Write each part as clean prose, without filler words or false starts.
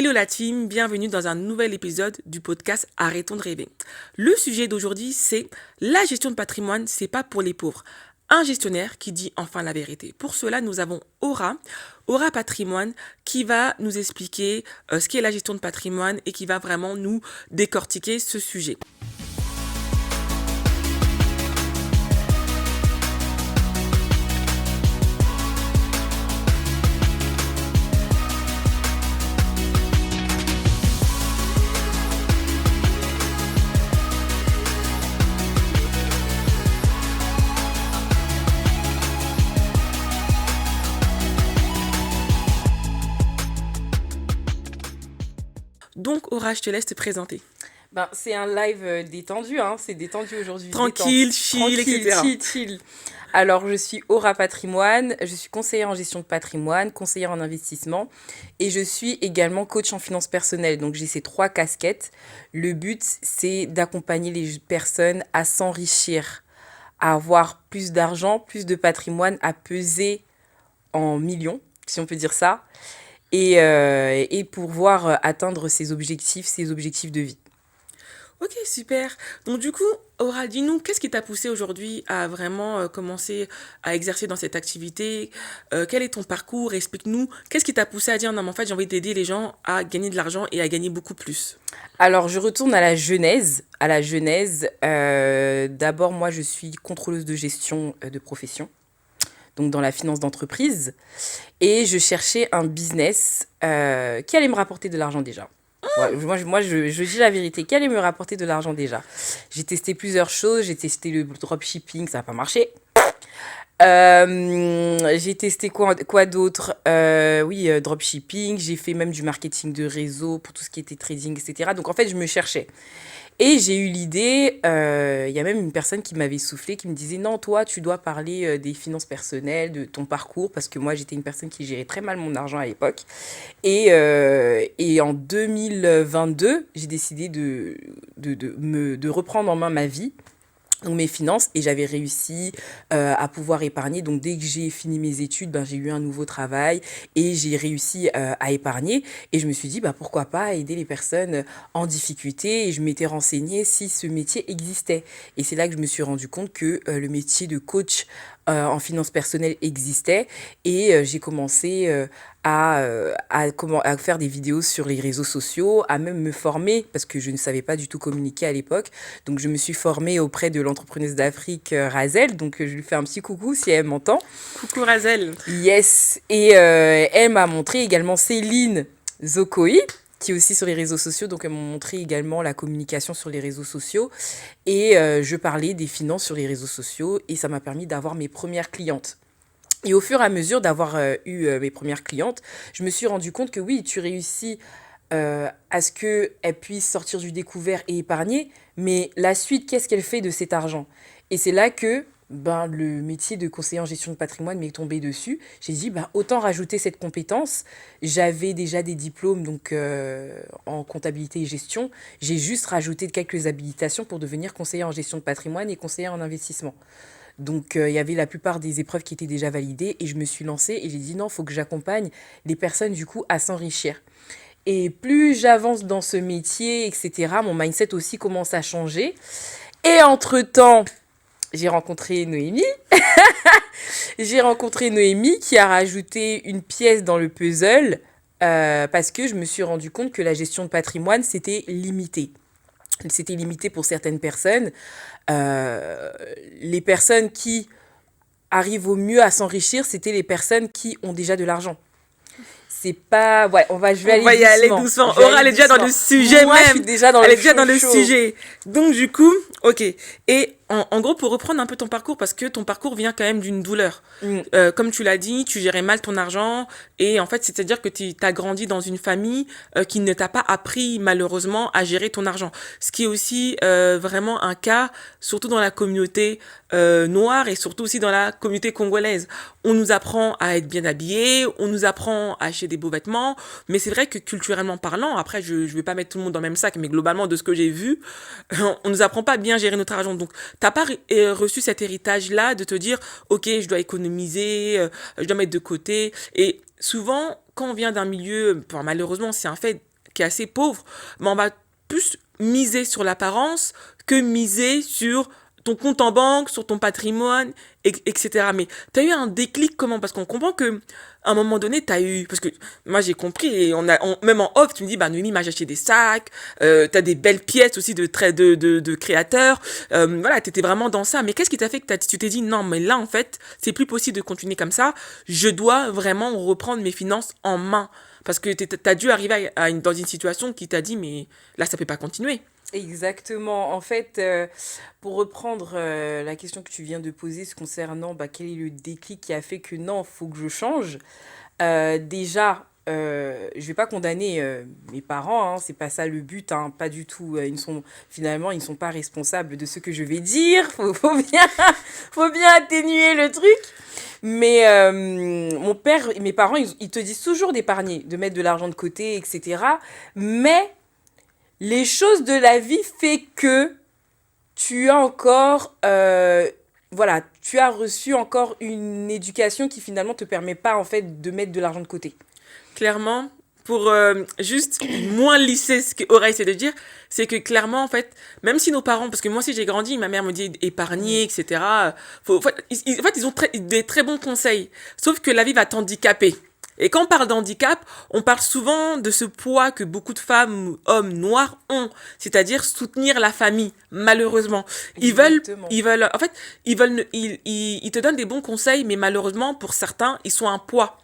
Hello la team, bienvenue dans un nouvel épisode du podcast Arrêtons de rêver. Le sujet d'aujourd'hui, c'est la gestion de patrimoine, c'est pas pour les pauvres. Un gestionnaire qui dit enfin la vérité. Pour cela, nous avons Aura Patrimoine, qui va nous expliquer ce qu'est la gestion de patrimoine et qui va vraiment nous décortiquer ce sujet. Donc, Aura, je te laisse te présenter. C'est un live détendu, c'est détendu aujourd'hui. Tranquille, chill, etc. Chill. Alors, je suis Aura Patrimoine, je suis conseillère en gestion de patrimoine, conseillère en investissement et je suis également coach en finances personnelles. Donc, j'ai ces 3 casquettes. Le but, c'est d'accompagner les personnes à s'enrichir, à avoir plus d'argent, plus de patrimoine, à peser en millions, si on peut dire ça. Et pouvoir atteindre ses objectifs de vie. Ok, super. Donc du coup, Aura, dis-nous, qu'est-ce qui t'a poussé aujourd'hui à vraiment commencer à exercer dans cette activité? Quel est ton parcours? Explique-nous. Qu'est-ce qui t'a poussé à dire, non, mais en fait, j'ai envie d'aider les gens à gagner de l'argent et à gagner beaucoup plus? Alors, je retourne à la genèse. D'abord, moi, je suis contrôleuse de gestion de profession, donc dans la finance d'entreprise. Et je cherchais un business qui allait me rapporter de l'argent déjà. Moi, je dis la vérité, qui allait me rapporter de l'argent déjà. J'ai testé plusieurs choses, j'ai testé le dropshipping, ça n'a pas marché. J'ai testé quoi d'autre? Dropshipping, j'ai fait même du marketing de réseau pour tout ce qui était trading, etc. Donc en fait, je me cherchais. Et j'ai eu l'idée, il y a même une personne qui m'avait soufflé, qui me disait non, toi, tu dois parler des finances personnelles, de ton parcours, parce que moi, j'étais une personne qui gérait très mal mon argent à l'époque. Et en 2022, j'ai décidé de reprendre en main ma vie, donc mes finances, et j'avais réussi à pouvoir épargner. Donc dès que j'ai fini mes études, j'ai eu un nouveau travail et j'ai réussi à épargner. Et je me suis dit, pourquoi pas aider les personnes en difficulté. Et je m'étais renseignée si ce métier existait. Et c'est là que je me suis rendu compte que le métier de coach en finances personnelles existait. Et j'ai commencé à faire des vidéos sur les réseaux sociaux, à même me former, parce que je ne savais pas du tout communiquer à l'époque. Donc, je me suis formée auprès de l'entrepreneuse d'Afrique, Razel. Donc, je lui fais un petit coucou si elle m'entend. Coucou Razel. Yes. Et elle m'a montré également Céline Zokoi, qui est aussi sur les réseaux sociaux. Donc, elles m'ont montré également la communication sur les réseaux sociaux. Et je parlais des finances sur les réseaux sociaux. Et ça m'a permis d'avoir mes premières clientes. Et au fur et à mesure d'avoir eu mes premières clientes, je me suis rendu compte que oui, tu réussis à ce qu'elles puissent sortir du découvert et épargner, mais la suite, qu'est-ce qu'elle fait de cet argent? Et c'est là que le métier de conseiller en gestion de patrimoine m'est tombé dessus. J'ai dit, autant rajouter cette compétence. J'avais déjà des diplômes donc, en comptabilité et gestion. J'ai juste rajouté quelques habilitations pour devenir conseiller en gestion de patrimoine et conseiller en investissement. Donc, il y avait la plupart des épreuves qui étaient déjà validées et je me suis lancée et j'ai dit non, il faut que j'accompagne les personnes du coup à s'enrichir. Et plus j'avance dans ce métier, etc., mon mindset aussi commence à changer. Et entre-temps, j'ai rencontré Noémie. J'ai rencontré Noémie qui a rajouté une pièce dans le puzzle parce que je me suis rendu compte que la gestion de patrimoine, c'était limité. C'était limité pour certaines personnes. Les personnes qui arrivent au mieux à s'enrichir, c'était les personnes qui ont déjà de l'argent. C'est pas... Ouais, je vais y aller doucement. Aura, elle est déjà dans le sujet Moi, même. je suis déjà dans elle le est déjà dans le chaud. sujet. Donc, du coup, ok. Et en gros, pour reprendre un peu ton parcours, parce que ton parcours vient quand même d'une douleur. Comme tu l'as dit, tu gérais mal ton argent. Et en fait, c'est-à-dire que tu as grandi dans une famille qui ne t'a pas appris, malheureusement, à gérer ton argent. Ce qui est aussi vraiment un cas, surtout dans la communauté noire et surtout aussi dans la communauté congolaise. On nous apprend à être bien habillés, on nous apprend à acheter des beaux vêtements. Mais c'est vrai que culturellement parlant, après, je vais pas mettre tout le monde dans le même sac, mais globalement, de ce que j'ai vu, on nous apprend pas à bien gérer notre argent. Donc, t'as pas reçu cet héritage-là de te dire, ok, je dois économiser, je dois mettre de côté. Et souvent, quand on vient d'un milieu, malheureusement, c'est un fait, qui est assez pauvre, mais on va plus miser sur l'apparence que miser sur ton compte en banque, sur ton patrimoine, etc. Mais tu as eu un déclic comment? Parce qu'on comprend que à un moment donné, tu as eu... Parce que moi, j'ai compris, et même en off, tu me dis, bah, Noémie m'a acheté des sacs, tu as des belles pièces aussi de créateurs. Voilà, tu étais vraiment dans ça. Mais qu'est-ce qui t'a fait que tu t'es dit, non, mais là, en fait, c'est plus possible de continuer comme ça. Je dois vraiment reprendre mes finances en main. Parce que tu as dû arriver dans une situation qui t'a dit, mais là, ça peut pas continuer. Exactement. En fait, pour reprendre la question que tu viens de poser concernant quel est le déclic qui a fait que non, faut que je change. Déjà, je vais pas condamner mes parents, hein, c'est pas ça le but, hein, pas du tout. Ils ne sont pas responsables de ce que je vais dire. Faut bien atténuer le truc. Mais mon père et mes parents, ils te disent toujours d'épargner, de mettre de l'argent de côté, etc. Mais les choses de la vie fait que tu as encore, voilà, tu as reçu encore une éducation qui finalement te permet pas en fait de mettre de l'argent de côté. Clairement, pour juste moins lisser ce qu'Aura essaie de dire, c'est que clairement, en fait, même si nos parents, parce que moi aussi j'ai grandi, ma mère me dit épargner, etc. En fait, ils ont des très bons conseils. Sauf que la vie va t'handicaper. Et quand on parle d'handicap, on parle souvent de ce poids que beaucoup de femmes ou hommes noirs ont, c'est-à-dire soutenir la famille, malheureusement. Exactement. En fait, ils te donnent des bons conseils, mais malheureusement, pour certains, ils sont un poids.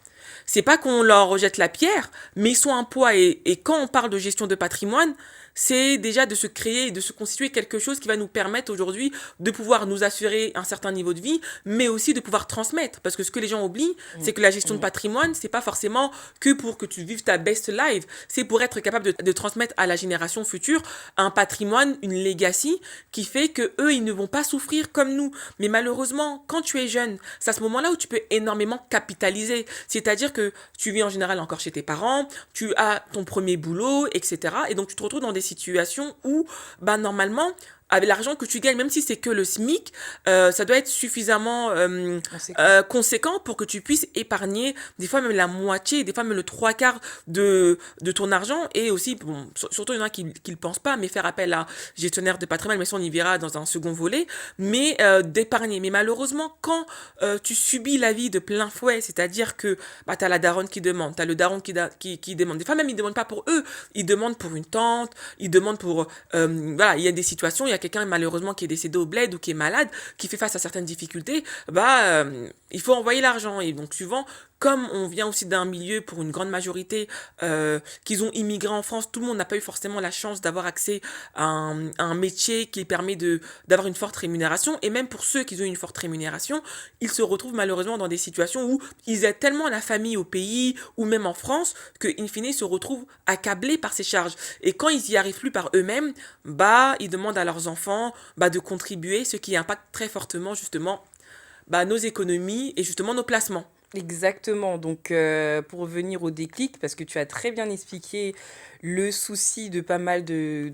C'est pas qu'on leur rejette la pierre, mais ils sont un poids. Et quand on parle de gestion de patrimoine, c'est déjà de se créer et de se constituer quelque chose qui va nous permettre aujourd'hui de pouvoir nous assurer un certain niveau de vie, mais aussi de pouvoir transmettre. Parce que ce que les gens oublient, c'est que la gestion de patrimoine, c'est pas forcément que pour que tu vives ta best life. C'est pour être capable de transmettre à la génération future un patrimoine, une legacy qui fait que eux, ils ne vont pas souffrir comme nous. Mais malheureusement, quand tu es jeune, c'est à ce moment-là où tu peux énormément capitaliser. C'est-à-dire que tu vis en général encore chez tes parents, tu as ton premier boulot, etc. Et donc, tu te retrouves dans des situations où, normalement, avec l'argent que tu gagnes, même si c'est que le SMIC, ça doit être suffisamment conséquent pour que tu puisses épargner des fois même la moitié, des fois même le trois quarts de ton argent. Et aussi, bon, surtout il y en a qui le pensent pas, mais faire appel à gestionnaire de patrimoine, mais ça on y verra dans un second volet, mais d'épargner. Mais malheureusement, quand tu subis la vie de plein fouet, c'est-à-dire que t'as la daronne qui demande, t'as le daron qui demande, des fois même ils demandent pas pour eux, ils demandent pour une tante, ils demandent pour... voilà, il y a des situations, il y a quelqu'un malheureusement qui est décédé au bled ou qui est malade, qui fait face à certaines difficultés, il faut envoyer l'argent. Et donc souvent, comme on vient aussi d'un milieu, pour une grande majorité, qu'ils ont immigré en France, tout le monde n'a pas eu forcément la chance d'avoir accès à un métier qui permet d'avoir une forte rémunération. Et même pour ceux qui ont une forte rémunération, ils se retrouvent malheureusement dans des situations où ils aident tellement la famille au pays, ou même en France, que in fine, ils se retrouvent accablés par ces charges. Et quand ils y arrivent plus par eux-mêmes, ils demandent à leurs enfants de contribuer, ce qui impacte très fortement justement nos économies et justement nos placements. Exactement. Donc, pour revenir au déclic, parce que tu as très bien expliqué le souci de pas mal de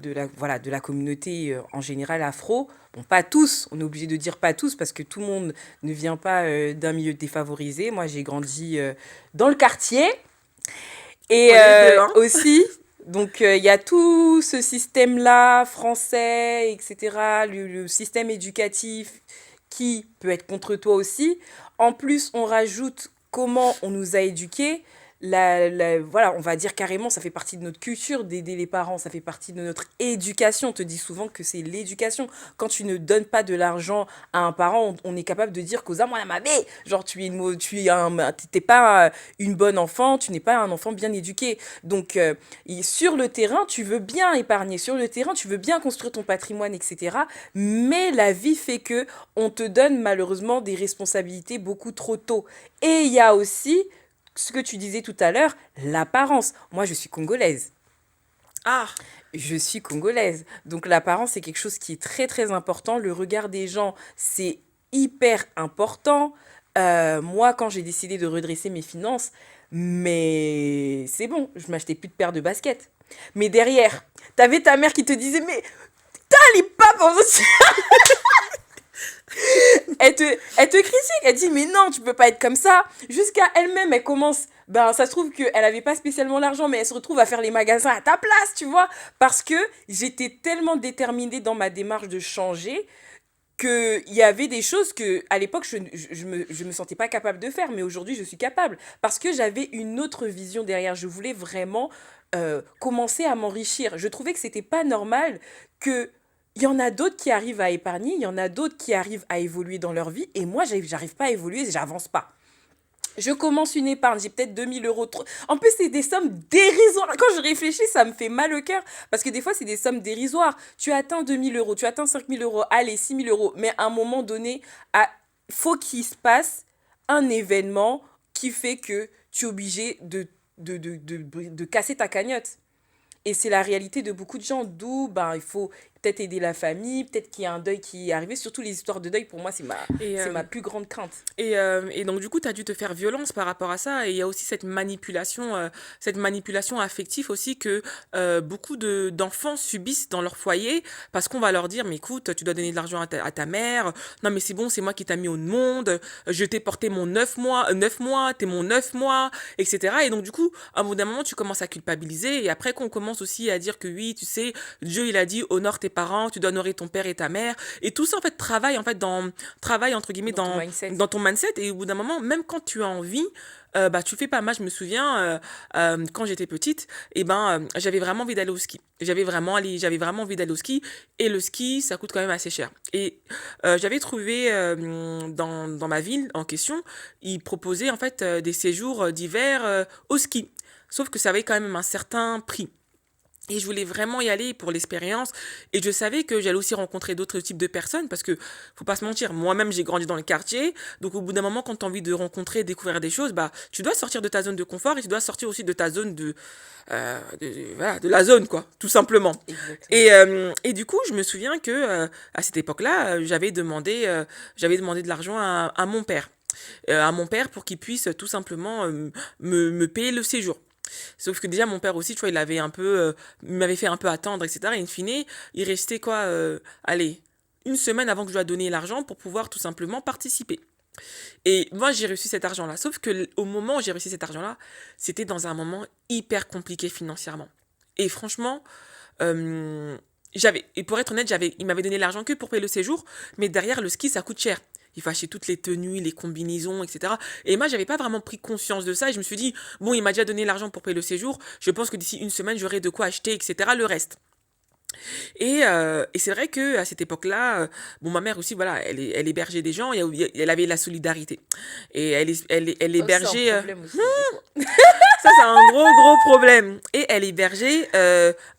la communauté en général afro. Bon, pas tous, on est obligé de dire pas tous, parce que tout le monde ne vient pas d'un milieu défavorisé. Moi, j'ai grandi dans le quartier. Et aussi, donc, il y a tout ce système-là, français, etc., le système éducatif qui peut être contre toi aussi. En plus, on rajoute comment on nous a éduqués. Voilà, on va dire carrément, ça fait partie de notre culture d'aider les parents, ça fait partie de notre éducation. On te dit souvent que c'est l'éducation. Quand tu ne donnes pas de l'argent à un parent, on est capable de dire qu'aux moi, ma mère, genre t'es pas une bonne enfant, tu n'es pas un enfant bien éduqué. Donc, sur le terrain, tu veux bien épargner, sur le terrain, tu veux bien construire ton patrimoine, etc. Mais la vie fait que on te donne malheureusement des responsabilités beaucoup trop tôt. Et il y a aussi ce que tu disais tout à l'heure, l'apparence. Moi, je suis congolaise. Ah, Je suis congolaise. Donc, l'apparence, c'est quelque chose qui est très, très important. Le regard des gens, c'est hyper important. Moi, quand j'ai décidé de redresser mes finances, mais c'est bon, je m'achetais plus de paires de baskets. Mais derrière, t'avais ta mère qui te disait, mais t'as les papes aussi. Elle te critique, elle dit mais non, tu peux pas être comme ça. Jusqu'à elle-même, elle commence Ben, ça se trouve qu'elle avait pas spécialement l'argent, mais elle se retrouve à faire les magasins à ta place, tu vois. Parce que j'étais tellement déterminée dans ma démarche de changer que il y avait des choses que à l'époque je me sentais pas capable de faire, mais aujourd'hui je suis capable parce que j'avais une autre vision derrière. Je voulais vraiment commencer à m'enrichir. Je trouvais que c'était pas normal que il y en a d'autres qui arrivent à épargner, il y en a d'autres qui arrivent à évoluer dans leur vie et moi j'arrive pas à évoluer, j'avance pas. Je commence une épargne, j'ai peut-être 2 000 euros. En plus, c'est des sommes dérisoires. Quand je réfléchis, ça me fait mal au cœur. Parce que des fois, c'est des sommes dérisoires. Tu atteins 2 000 euros, tu atteins 5 000 euros, allez, 6 000 euros. Mais à un moment donné, faut qu'il se passe un événement qui fait que tu es obligé de casser ta cagnotte. Et c'est la réalité de beaucoup de gens, d'où ben, il faut peut-être aider la famille, peut-être qu'il y a un deuil qui est arrivé. Surtout les histoires de deuil, pour moi, Et, c'est ma plus grande crainte. et donc, du coup, tu as dû te faire violence par rapport à ça. Et il y a aussi cette manipulation affective aussi que beaucoup d'enfants subissent dans leur foyer parce qu'on va leur dire, mais écoute, tu dois donner de l'argent à ta mère. Non, mais c'est bon, c'est moi qui t'a mis au monde. Je t'ai porté mon 9 mois, t'es mon 9 mois, etc. Et donc, du coup, à un bout d'un moment, tu commences à culpabiliser. Et après qu'on commence aussi à dire que oui, tu sais, Dieu, il a dit, honore tes parents, tu dois honorer ton père et ta mère. Et tout ça, en fait, travaille entre guillemets Dans ton mindset. dans ton mindset. Et au bout d'un moment, même quand tu as envie, bah tu fais pas. Moi je me souviens quand j'étais petite, et ben j'avais vraiment envie d'aller au ski, j'avais vraiment envie d'aller au ski, et le ski ça coûte quand même assez cher. Et j'avais trouvé dans ma ville en question, ils proposaient en fait des séjours d'hiver au ski, sauf que ça avait quand même un certain prix. Et je voulais vraiment y aller pour l'expérience. Et je savais que j'allais aussi rencontrer d'autres types de personnes parce que, faut pas se mentir, moi-même j'ai grandi dans le quartier. Donc au bout d'un moment, quand tu as envie de rencontrer, découvrir des choses, bah tu dois sortir de ta zone de confort et tu dois sortir aussi de ta zone voilà, de la zone, quoi, tout simplement. Exactement. Et du coup, je me souviens que à cette époque-là, j'avais demandé de l'argent à mon père. À mon père pour qu'il puisse tout simplement me payer le séjour. Sauf que déjà, mon père aussi, tu vois, il m'avait fait un peu attendre, etc. Et in fine, il restait quoi, allez, une semaine avant que je lui ai donné l'argent pour pouvoir tout simplement participer. Et moi, j'ai reçu cet argent-là. Sauf que au moment où j'ai reçu cet argent-là, c'était dans un moment hyper compliqué financièrement. Et franchement, et pour être honnête, il m'avait donné l'argent que pour payer le séjour, mais derrière, le ski, ça coûte cher. Il faut acheter toutes les tenues, les combinaisons, etc. Et moi, j'avais pas vraiment pris conscience de ça. Et je me suis dit, bon, il m'a déjà donné l'argent pour payer le séjour. Je pense que d'ici une semaine, j'aurai de quoi acheter, etc. Le reste. Et c'est vrai que à cette époque-là, bon, ma mère aussi, voilà, elle hébergeait des gens. Elle avait la solidarité. Et elle Ça aussi, c'est un hébergeait. problème aussi, des fois. Ça, c'est un gros problème. Et elle hébergeait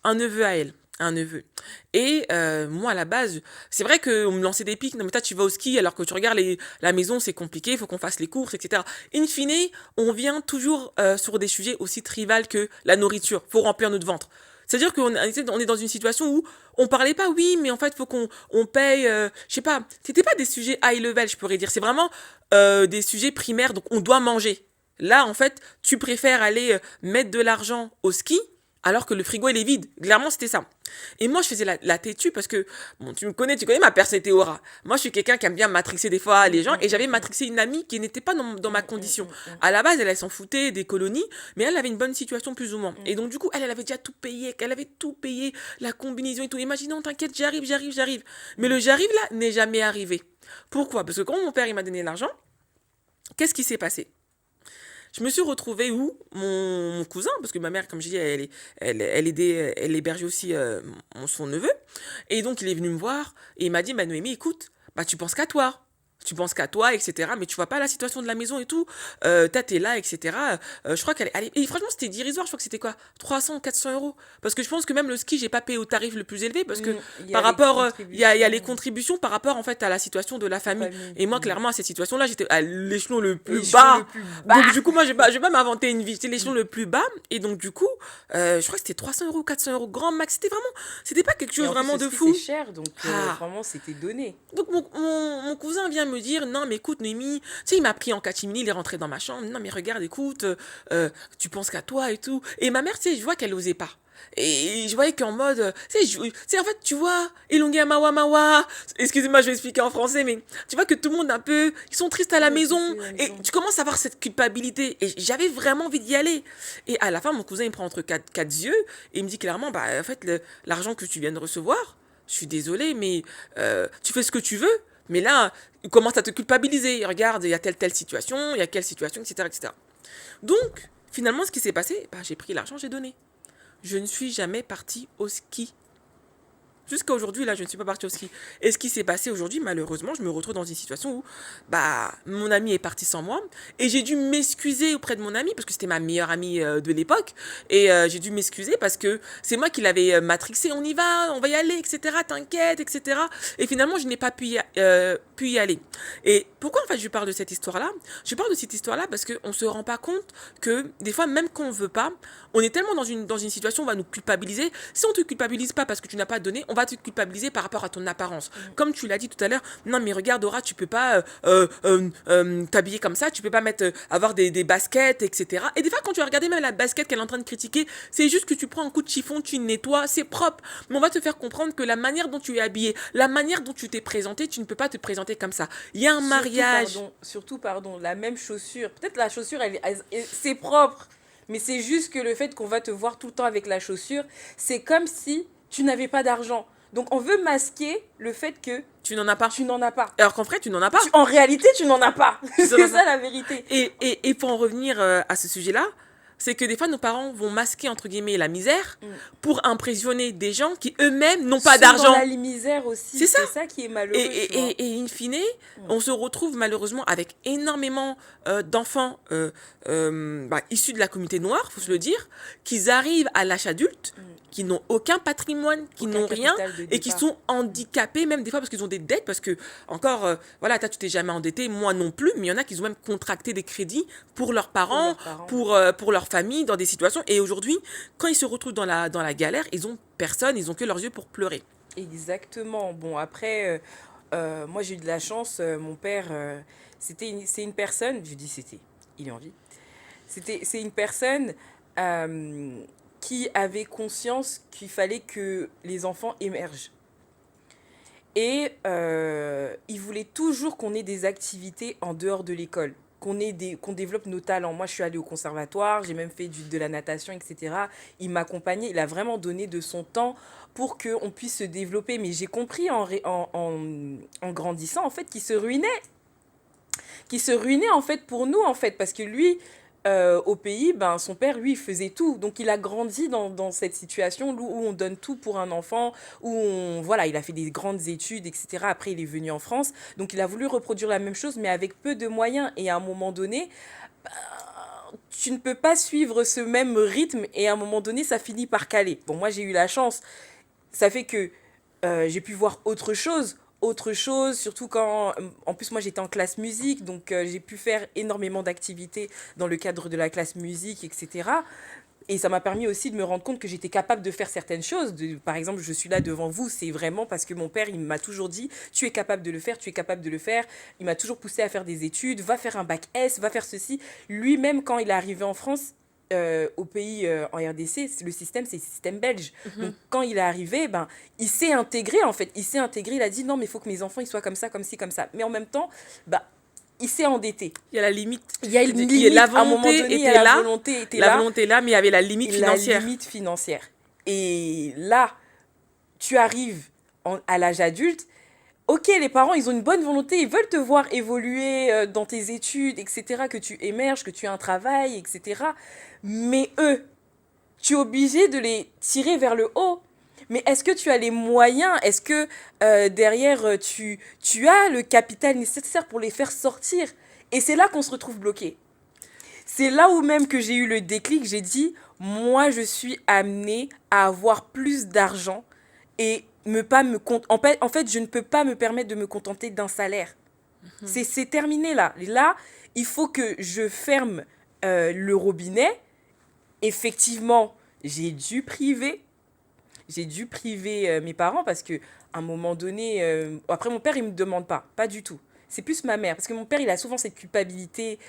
un neveu à elle. Un neveu. Et moi, à la base, c'est vrai qu'on me lançait des pics. Non, mais toi, tu vas au ski alors que tu regardes la maison, c'est compliqué, il faut qu'on fasse les courses, etc. In fine, on vient toujours sur des sujets aussi trivals que la nourriture. Faut remplir notre ventre. C'est-à-dire on est dans une situation où on parlait pas, oui, mais en fait, faut qu'on paye, je sais pas, c'était pas des sujets high level, je pourrais dire. C'est vraiment des sujets primaires, donc on doit manger. Là, en fait, tu préfères aller mettre de l'argent au ski alors que le frigo, il est vide. Clairement, c'était ça. Et moi, je faisais la têtue parce que, bon, tu connais ma personnalité aura. Moi, je suis quelqu'un qui aime bien matrixer des fois les gens, et j'avais matrixé une amie qui n'était pas dans ma condition. À la base, elle s'en foutait des colonies, mais elle avait une bonne situation plus ou moins. Et donc, du coup, elle avait déjà tout payé, elle avait tout payé, la combinaison et tout. Imaginons, t'inquiète, j'arrive. Mais le j'arrive là n'est jamais arrivé. Pourquoi? Parce que quand mon père, il m'a donné l'argent, qu'est-ce qui s'est passé? Je me suis retrouvée où mon cousin, parce que ma mère, comme je dis, elle hébergeait aussi son neveu. Et donc, il est venu me voir et il m'a dit, bah, Noémie, écoute, bah, tu penses qu'à toi. Tu penses qu'à toi, etc. Mais tu vois pas la situation de la maison et tout. T'es là, etc. Je crois et franchement, c'était dérisoire. Je crois que c'était quoi? 300, 400 euros. Parce que je pense que même le ski, j'ai pas payé au tarif le plus élevé. Parce que Il y a par les rapport, il y a les contributions contributions par rapport, en fait, à la situation de la de famille. famille. Et moi, clairement, à cette situation-là, j'étais à l'échelon le plus L'échelon le bas. plus Donc, bas. du coup, moi, je vais pas m'inventer une vie. C'était l'échelon le plus bas. Et donc, du coup, je crois que c'était 300 euros, 400 euros grand max. C'était pas quelque Et chose en plus, vraiment le de ski, c'est fou. cher, donc Ah. vraiment, c'était donné. Donc mon cousin vient me dire, non mais écoute Noémie, tu sais il m'a pris en catimini, il est rentré dans ma chambre, non mais regarde écoute, tu penses qu'à toi et tout. Et ma mère tu sais je vois qu'elle osait pas. Et je voyais qu'en mode, en fait, tu vois, Ilungi Mawa Mawa, excusez-moi, je vais expliquer en français, mais tu vois que tout le monde un peu, ils sont tristes à la Oui, maison, c'est la et maison. tu commences à avoir cette culpabilité. Et j'avais vraiment envie d'y aller. Et à la fin, mon cousin, il me prend entre quatre yeux, et il me dit clairement, bah, en fait, l'argent que tu viens de recevoir, je suis désolée, mais tu fais ce que tu veux. Mais là, il commence à te culpabiliser. Regarde, il y a telle situation, il y a quelle situation, etc., etc. Donc, finalement, ce qui s'est passé, bah, j'ai pris l'argent, j'ai donné. Je ne suis jamais partie au ski. Jusqu'à aujourd'hui, là, je ne suis pas partie au ski. Et ce qui s'est passé aujourd'hui, malheureusement, je me retrouve dans une situation où, bah, mon ami est parti sans moi. Et j'ai dû m'excuser auprès de mon ami, parce que c'était ma meilleure amie de l'époque. Et j'ai dû m'excuser parce que c'est moi qui l'avais matrixé. On va y aller, etc. T'inquiète, etc. Et finalement, je n'ai pas pu y aller. Et pourquoi, en fait, je parle de cette histoire-là? Je parle de cette histoire-là parce qu'on ne se rend pas compte que, des fois, même quand on ne veut pas, on est tellement dans une situation où on va nous culpabiliser. Si on ne te culpabilise pas parce que tu n'as pas donné, on va te culpabiliser par rapport à ton apparence. Comme tu l'as dit tout à l'heure, non mais regarde Aura, tu peux pas t'habiller comme ça, tu peux pas avoir des baskets, etc. Et des fois quand tu vas regarder même la basket qu'elle est en train de critiquer, c'est juste que tu prends un coup de chiffon, tu nettoies, c'est propre. Mais on va te faire comprendre que la manière dont tu es habillé, la manière dont tu t'es présenté, tu ne peux pas te présenter comme ça. Il y a un mariage. Surtout, pardon, la même chaussure. Peut-être la chaussure, c'est propre, mais c'est juste que le fait qu'on va te voir tout le temps avec la chaussure, c'est comme si tu n'avais pas d'argent. Donc on veut masquer le fait que Tu n'en as pas. tu n'en as pas. Alors qu'en fait, tu n'en as pas. En réalité, tu n'en as pas. Tu n'en C'est as pas. ça la vérité. Et pour en revenir à ce sujet-là, c'est que des fois, nos parents vont masquer, entre guillemets, la misère pour impressionner des gens qui eux-mêmes n'ont pas Sont dans d'argent. la misère aussi. C'est ça. C'est ça qui est malheureux, Et, tu vois. in fine, on se retrouve malheureusement avec énormément d'enfants issus de la communauté noire, faut se le dire, qui arrivent à l'âge adulte, qui n'ont aucun patrimoine, qui Aucun n'ont rien, capital de et qui départ. sont handicapés, même des fois parce qu'ils ont des dettes, parce que, encore, voilà, toi tu t'es jamais endetté, moi non plus, mais il y en a qui ont même contracté des crédits pour leurs Pour parents, leurs parents. pour leur famille, dans des situations, et aujourd'hui, quand ils se retrouvent dans la galère, ils ont personne, ils ont que leurs yeux pour pleurer. Exactement. Bon, après, moi j'ai eu de la chance. Mon père, c'est une personne, je dis c'était, il est en vie. C'est une personne qui avait conscience qu'il fallait que les enfants émergent. Et il voulait toujours qu'on ait des activités en dehors de l'école, qu'on développe nos talents. Moi, je suis allée au conservatoire, j'ai même fait de la natation, etc. Il m'accompagnait, il a vraiment donné de son temps pour qu'on puisse se développer. Mais j'ai compris en grandissant, en fait, qu'il se ruinait en fait pour nous, en fait, parce que lui, au pays, ben, son père, lui, il faisait tout. Donc, il a grandi dans cette situation où on donne tout pour un enfant, voilà, il a fait des grandes études, etc. Après, il est venu en France. Donc, il a voulu reproduire la même chose, mais avec peu de moyens. Et à un moment donné, tu ne peux pas suivre ce même rythme et à un moment donné, ça finit par caler. Bon, moi, j'ai eu la chance. Ça fait que j'ai pu voir autre chose, surtout quand, en plus moi j'étais en classe musique, donc j'ai pu faire énormément d'activités dans le cadre de la classe musique, etc. Et ça m'a permis aussi de me rendre compte que j'étais capable de faire certaines choses. Par exemple, je suis là devant vous, c'est vraiment parce que mon père, il m'a toujours dit, tu es capable de le faire, tu es capable de le faire. Il m'a toujours poussé à faire des études, va faire un bac S, va faire ceci. Lui-même, quand il est arrivé en France, au pays, en RDC, le système, c'est le système belge. Donc, quand il est arrivé, ben, il s'est intégré, en fait. Il s'est intégré, il a dit, non, mais il faut que mes enfants, ils soient comme ça, comme ci, comme ça. Mais en même temps, ben, il s'est endetté. Il y a la limite. Il y a une C'est-à-dire, limite, la à un moment volonté donné, il y était a la là, volonté était la là, volonté est là, mais il y avait la limite et la financière. limite financière. Et là, tu arrives à l'âge adulte, ok, les parents, ils ont une bonne volonté, ils veulent te voir évoluer dans tes études, etc., que tu émerges, que tu as un travail, etc. Mais eux, tu es obligé de les tirer vers le haut. Mais est-ce que tu as les moyens? Est-ce que derrière, tu as le capital nécessaire pour les faire sortir? Et c'est là qu'on se retrouve bloqué. C'est là où même que j'ai eu le déclic, j'ai dit, moi, je suis amenée à avoir plus d'argent et en fait, je ne peux pas me permettre de me contenter d'un salaire. C'est terminé là. Là, il faut que je ferme le robinet. Effectivement, j'ai dû priver mes parents parce que à un moment donné, après mon père, il me demande pas du tout. C'est plus ma mère parce que mon père, il a souvent cette culpabilité.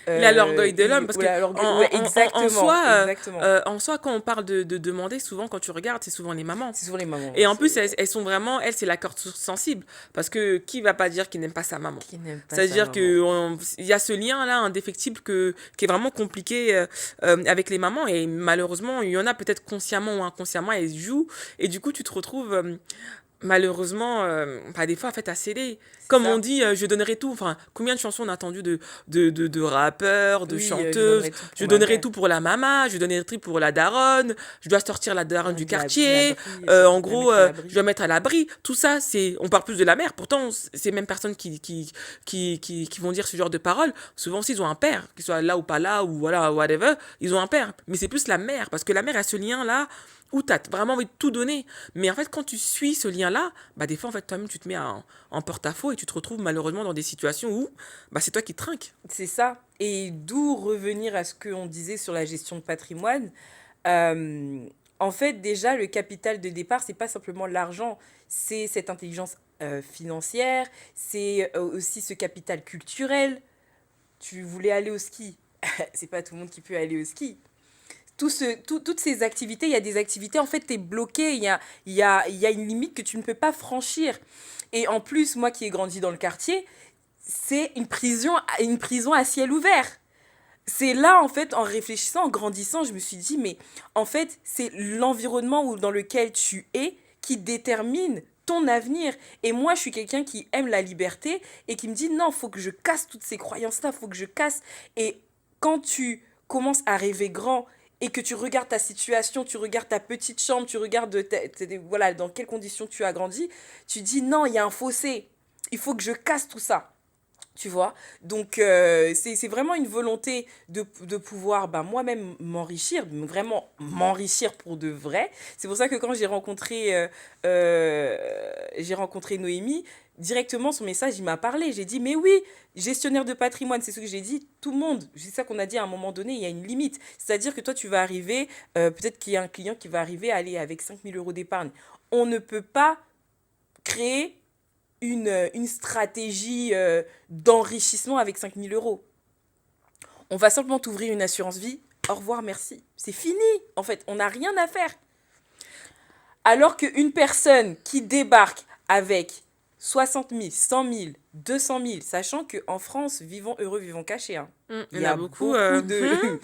Il a l'orgueil de l'homme parce que Voilà, ouais, exactement, exactement. en soi, quand on parle de demander, souvent, quand tu regardes, c'est souvent les mamans. C'est souvent les mamans, Et ouais, en plus, c'est elles sont vraiment, elles, c'est la corde sensible. Parce que qui va pas dire qu'il n'aime pas sa maman? qui n'aiment pas sa C'est-à-dire maman. que il y a ce lien-là indéfectible qui est vraiment compliqué avec les mamans. Et malheureusement, il y en a peut-être consciemment ou inconsciemment, elles jouent. Et du coup, tu te retrouves malheureusement, bah, des fois, en fait, à céder. C'est Comme on ça. dit, je donnerai tout. Enfin, combien de chansons on a entendu de rappeurs, de Oui, je chanteuses. donnerais tout Je pour ma donnerai mère. tout pour la maman, je donnerai tout pour la daronne, je dois sortir la daronne du De la quartier. brie, En la gros, mettre à je l'abri. dois mettre à l'abri. Tout ça, on parle plus de la mère. Pourtant, ces mêmes personnes qui vont dire ce genre de paroles, souvent aussi, ils ont un père, qu'ils soient là ou pas là, ou voilà, whatever, ils ont un père. Mais c'est plus la mère, parce que la mère a ce lien-là où tu as vraiment envie de tout donner. Mais en fait, quand tu suis ce lien-là, bah, des fois, en fait, toi-même, tu te mets en porte-à-faux et tu te retrouves malheureusement dans des situations où bah, c'est toi qui trinques. C'est ça. Et d'où revenir à ce qu'on disait sur la gestion de patrimoine. Euh, En fait, déjà, le capital de départ, c'est pas simplement l'argent, c'est cette intelligence financière, c'est aussi ce capital culturel. Tu voulais aller au ski. C'est pas tout le monde qui peut aller au ski. Toutes ces activités, il y a des activités, en fait, tu es bloqué, il y a une limite que tu ne peux pas franchir. Et en plus, moi qui ai grandi dans le quartier, c'est une prison à ciel ouvert. C'est là, en fait, en réfléchissant, en grandissant, je me suis dit, mais en fait, c'est l'environnement dans lequel tu es qui détermine ton avenir. Et moi, je suis quelqu'un qui aime la liberté et qui me dit, non, faut que je casse toutes ces croyances-là, faut que je casse. Et quand tu commences à rêver grand et que tu regardes ta situation, tu regardes ta petite chambre, tu regardes voilà, dans quelles conditions tu as grandi, tu dis, non, il y a un fossé. Il faut que je casse tout ça. Tu vois? Donc, c'est vraiment une volonté de pouvoir bah, moi-même m'enrichir, vraiment m'enrichir pour de vrai. C'est pour ça que quand j'ai rencontré Noémie, directement son message, il m'a parlé. J'ai dit, mais oui, gestionnaire de patrimoine, c'est ce que j'ai dit, tout le monde. C'est ça qu'on a dit à un moment donné, il y a une limite. C'est-à-dire que toi, tu vas arriver, peut-être qu'il y a un client qui va arriver à aller avec 5 000 € d'épargne. On ne peut pas créer une stratégie d'enrichissement avec 5 000 €. On va simplement t'ouvrir une assurance vie. Au revoir, merci. C'est fini. En fait, on n'a rien à faire. Alors qu'une personne qui débarque avec 60 000, 100 000, 200 000, sachant qu'en France, vivons heureux, vivons cachés. Hein. Il Il y y en a a beaucoup. beaucoup de...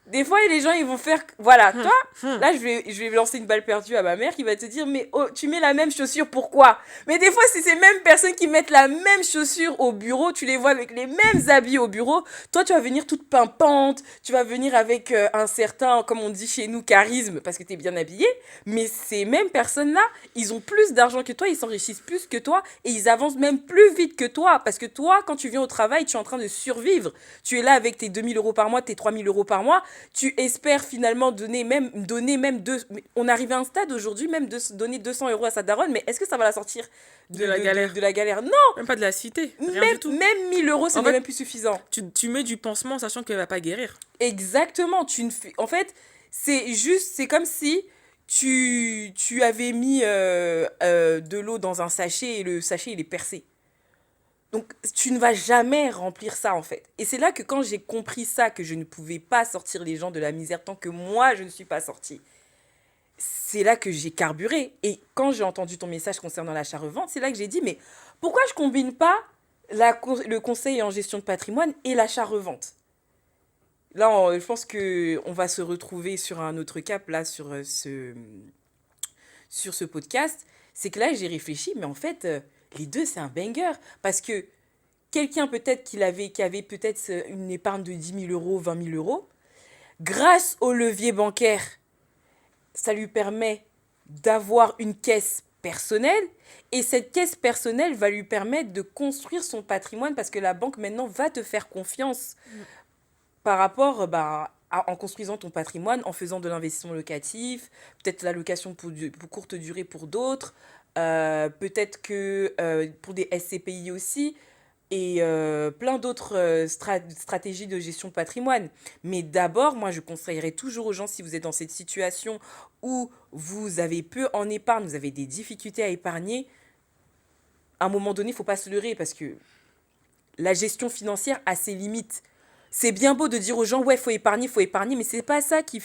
Des fois, les gens, ils vont faire... Voilà, toi, Hmm. là, je vais lancer une balle perdue à ma mère qui va te dire, mais oh, tu mets la même chaussure, pourquoi? Mais des fois, c'est ces mêmes personnes qui mettent la même chaussure au bureau, tu les vois avec les mêmes habits au bureau. Toi, tu vas venir toute pimpante, tu vas venir avec un certain, comme on dit chez nous, charisme, parce que tu es bien habillé. Mais ces mêmes personnes-là, ils ont plus d'argent que toi, ils s'enrichissent plus que toi, et ils avancent même plus vite que toi. Parce que toi, quand tu viens au travail, tu es en train de survivre. Tu es là avec tes 2 000 € par mois, tes 3 000 € par mois. Tu espères finalement donner même deux. On arrive à un stade aujourd'hui, même de donner 200 € à sa daronne, mais est-ce que ça va la sortir De la galère. de la galère? Non. Même pas de la cité. Rien du tout. Même 1 000 €, ce En n'est fait, même plus suffisant. tu mets du pansement sachant qu'elle va pas guérir. Exactement. En fait, c'est comme si tu avais mis de l'eau dans un sachet et le sachet, il est percé. Donc, tu ne vas jamais remplir ça, en fait. Et c'est là que quand j'ai compris ça, que je ne pouvais pas sortir les gens de la misère tant que moi, je ne suis pas sortie, c'est là que j'ai carburé. Et quand j'ai entendu ton message concernant l'achat-revente, c'est là que j'ai dit, mais pourquoi je combine pas le conseil en gestion de patrimoine et l'achat-revente? Là, je pense qu'on va se retrouver sur un autre cap, là, sur ce podcast. C'est que là, j'ai réfléchi, mais en fait, les deux, c'est un banger. Parce que quelqu'un peut-être qui avait peut-être une épargne de 10 000 €, 20 000 €, grâce au levier bancaire, ça lui permet d'avoir une caisse personnelle et cette caisse personnelle va lui permettre de construire son patrimoine parce que la banque maintenant va te faire confiance par rapport en construisant ton patrimoine, en faisant de l'investissement locatif, peut-être la location pour courte durée pour d'autres, peut-être que pour des SCPI aussi, et plein d'autres stratégies de gestion de patrimoine. Mais d'abord, moi, je conseillerais toujours aux gens, si vous êtes dans cette situation où vous avez peu en épargne, vous avez des difficultés à épargner, à un moment donné, il ne faut pas se leurrer parce que la gestion financière a ses limites. C'est bien beau de dire aux gens, ouais, faut épargner, mais c'est pas ça qui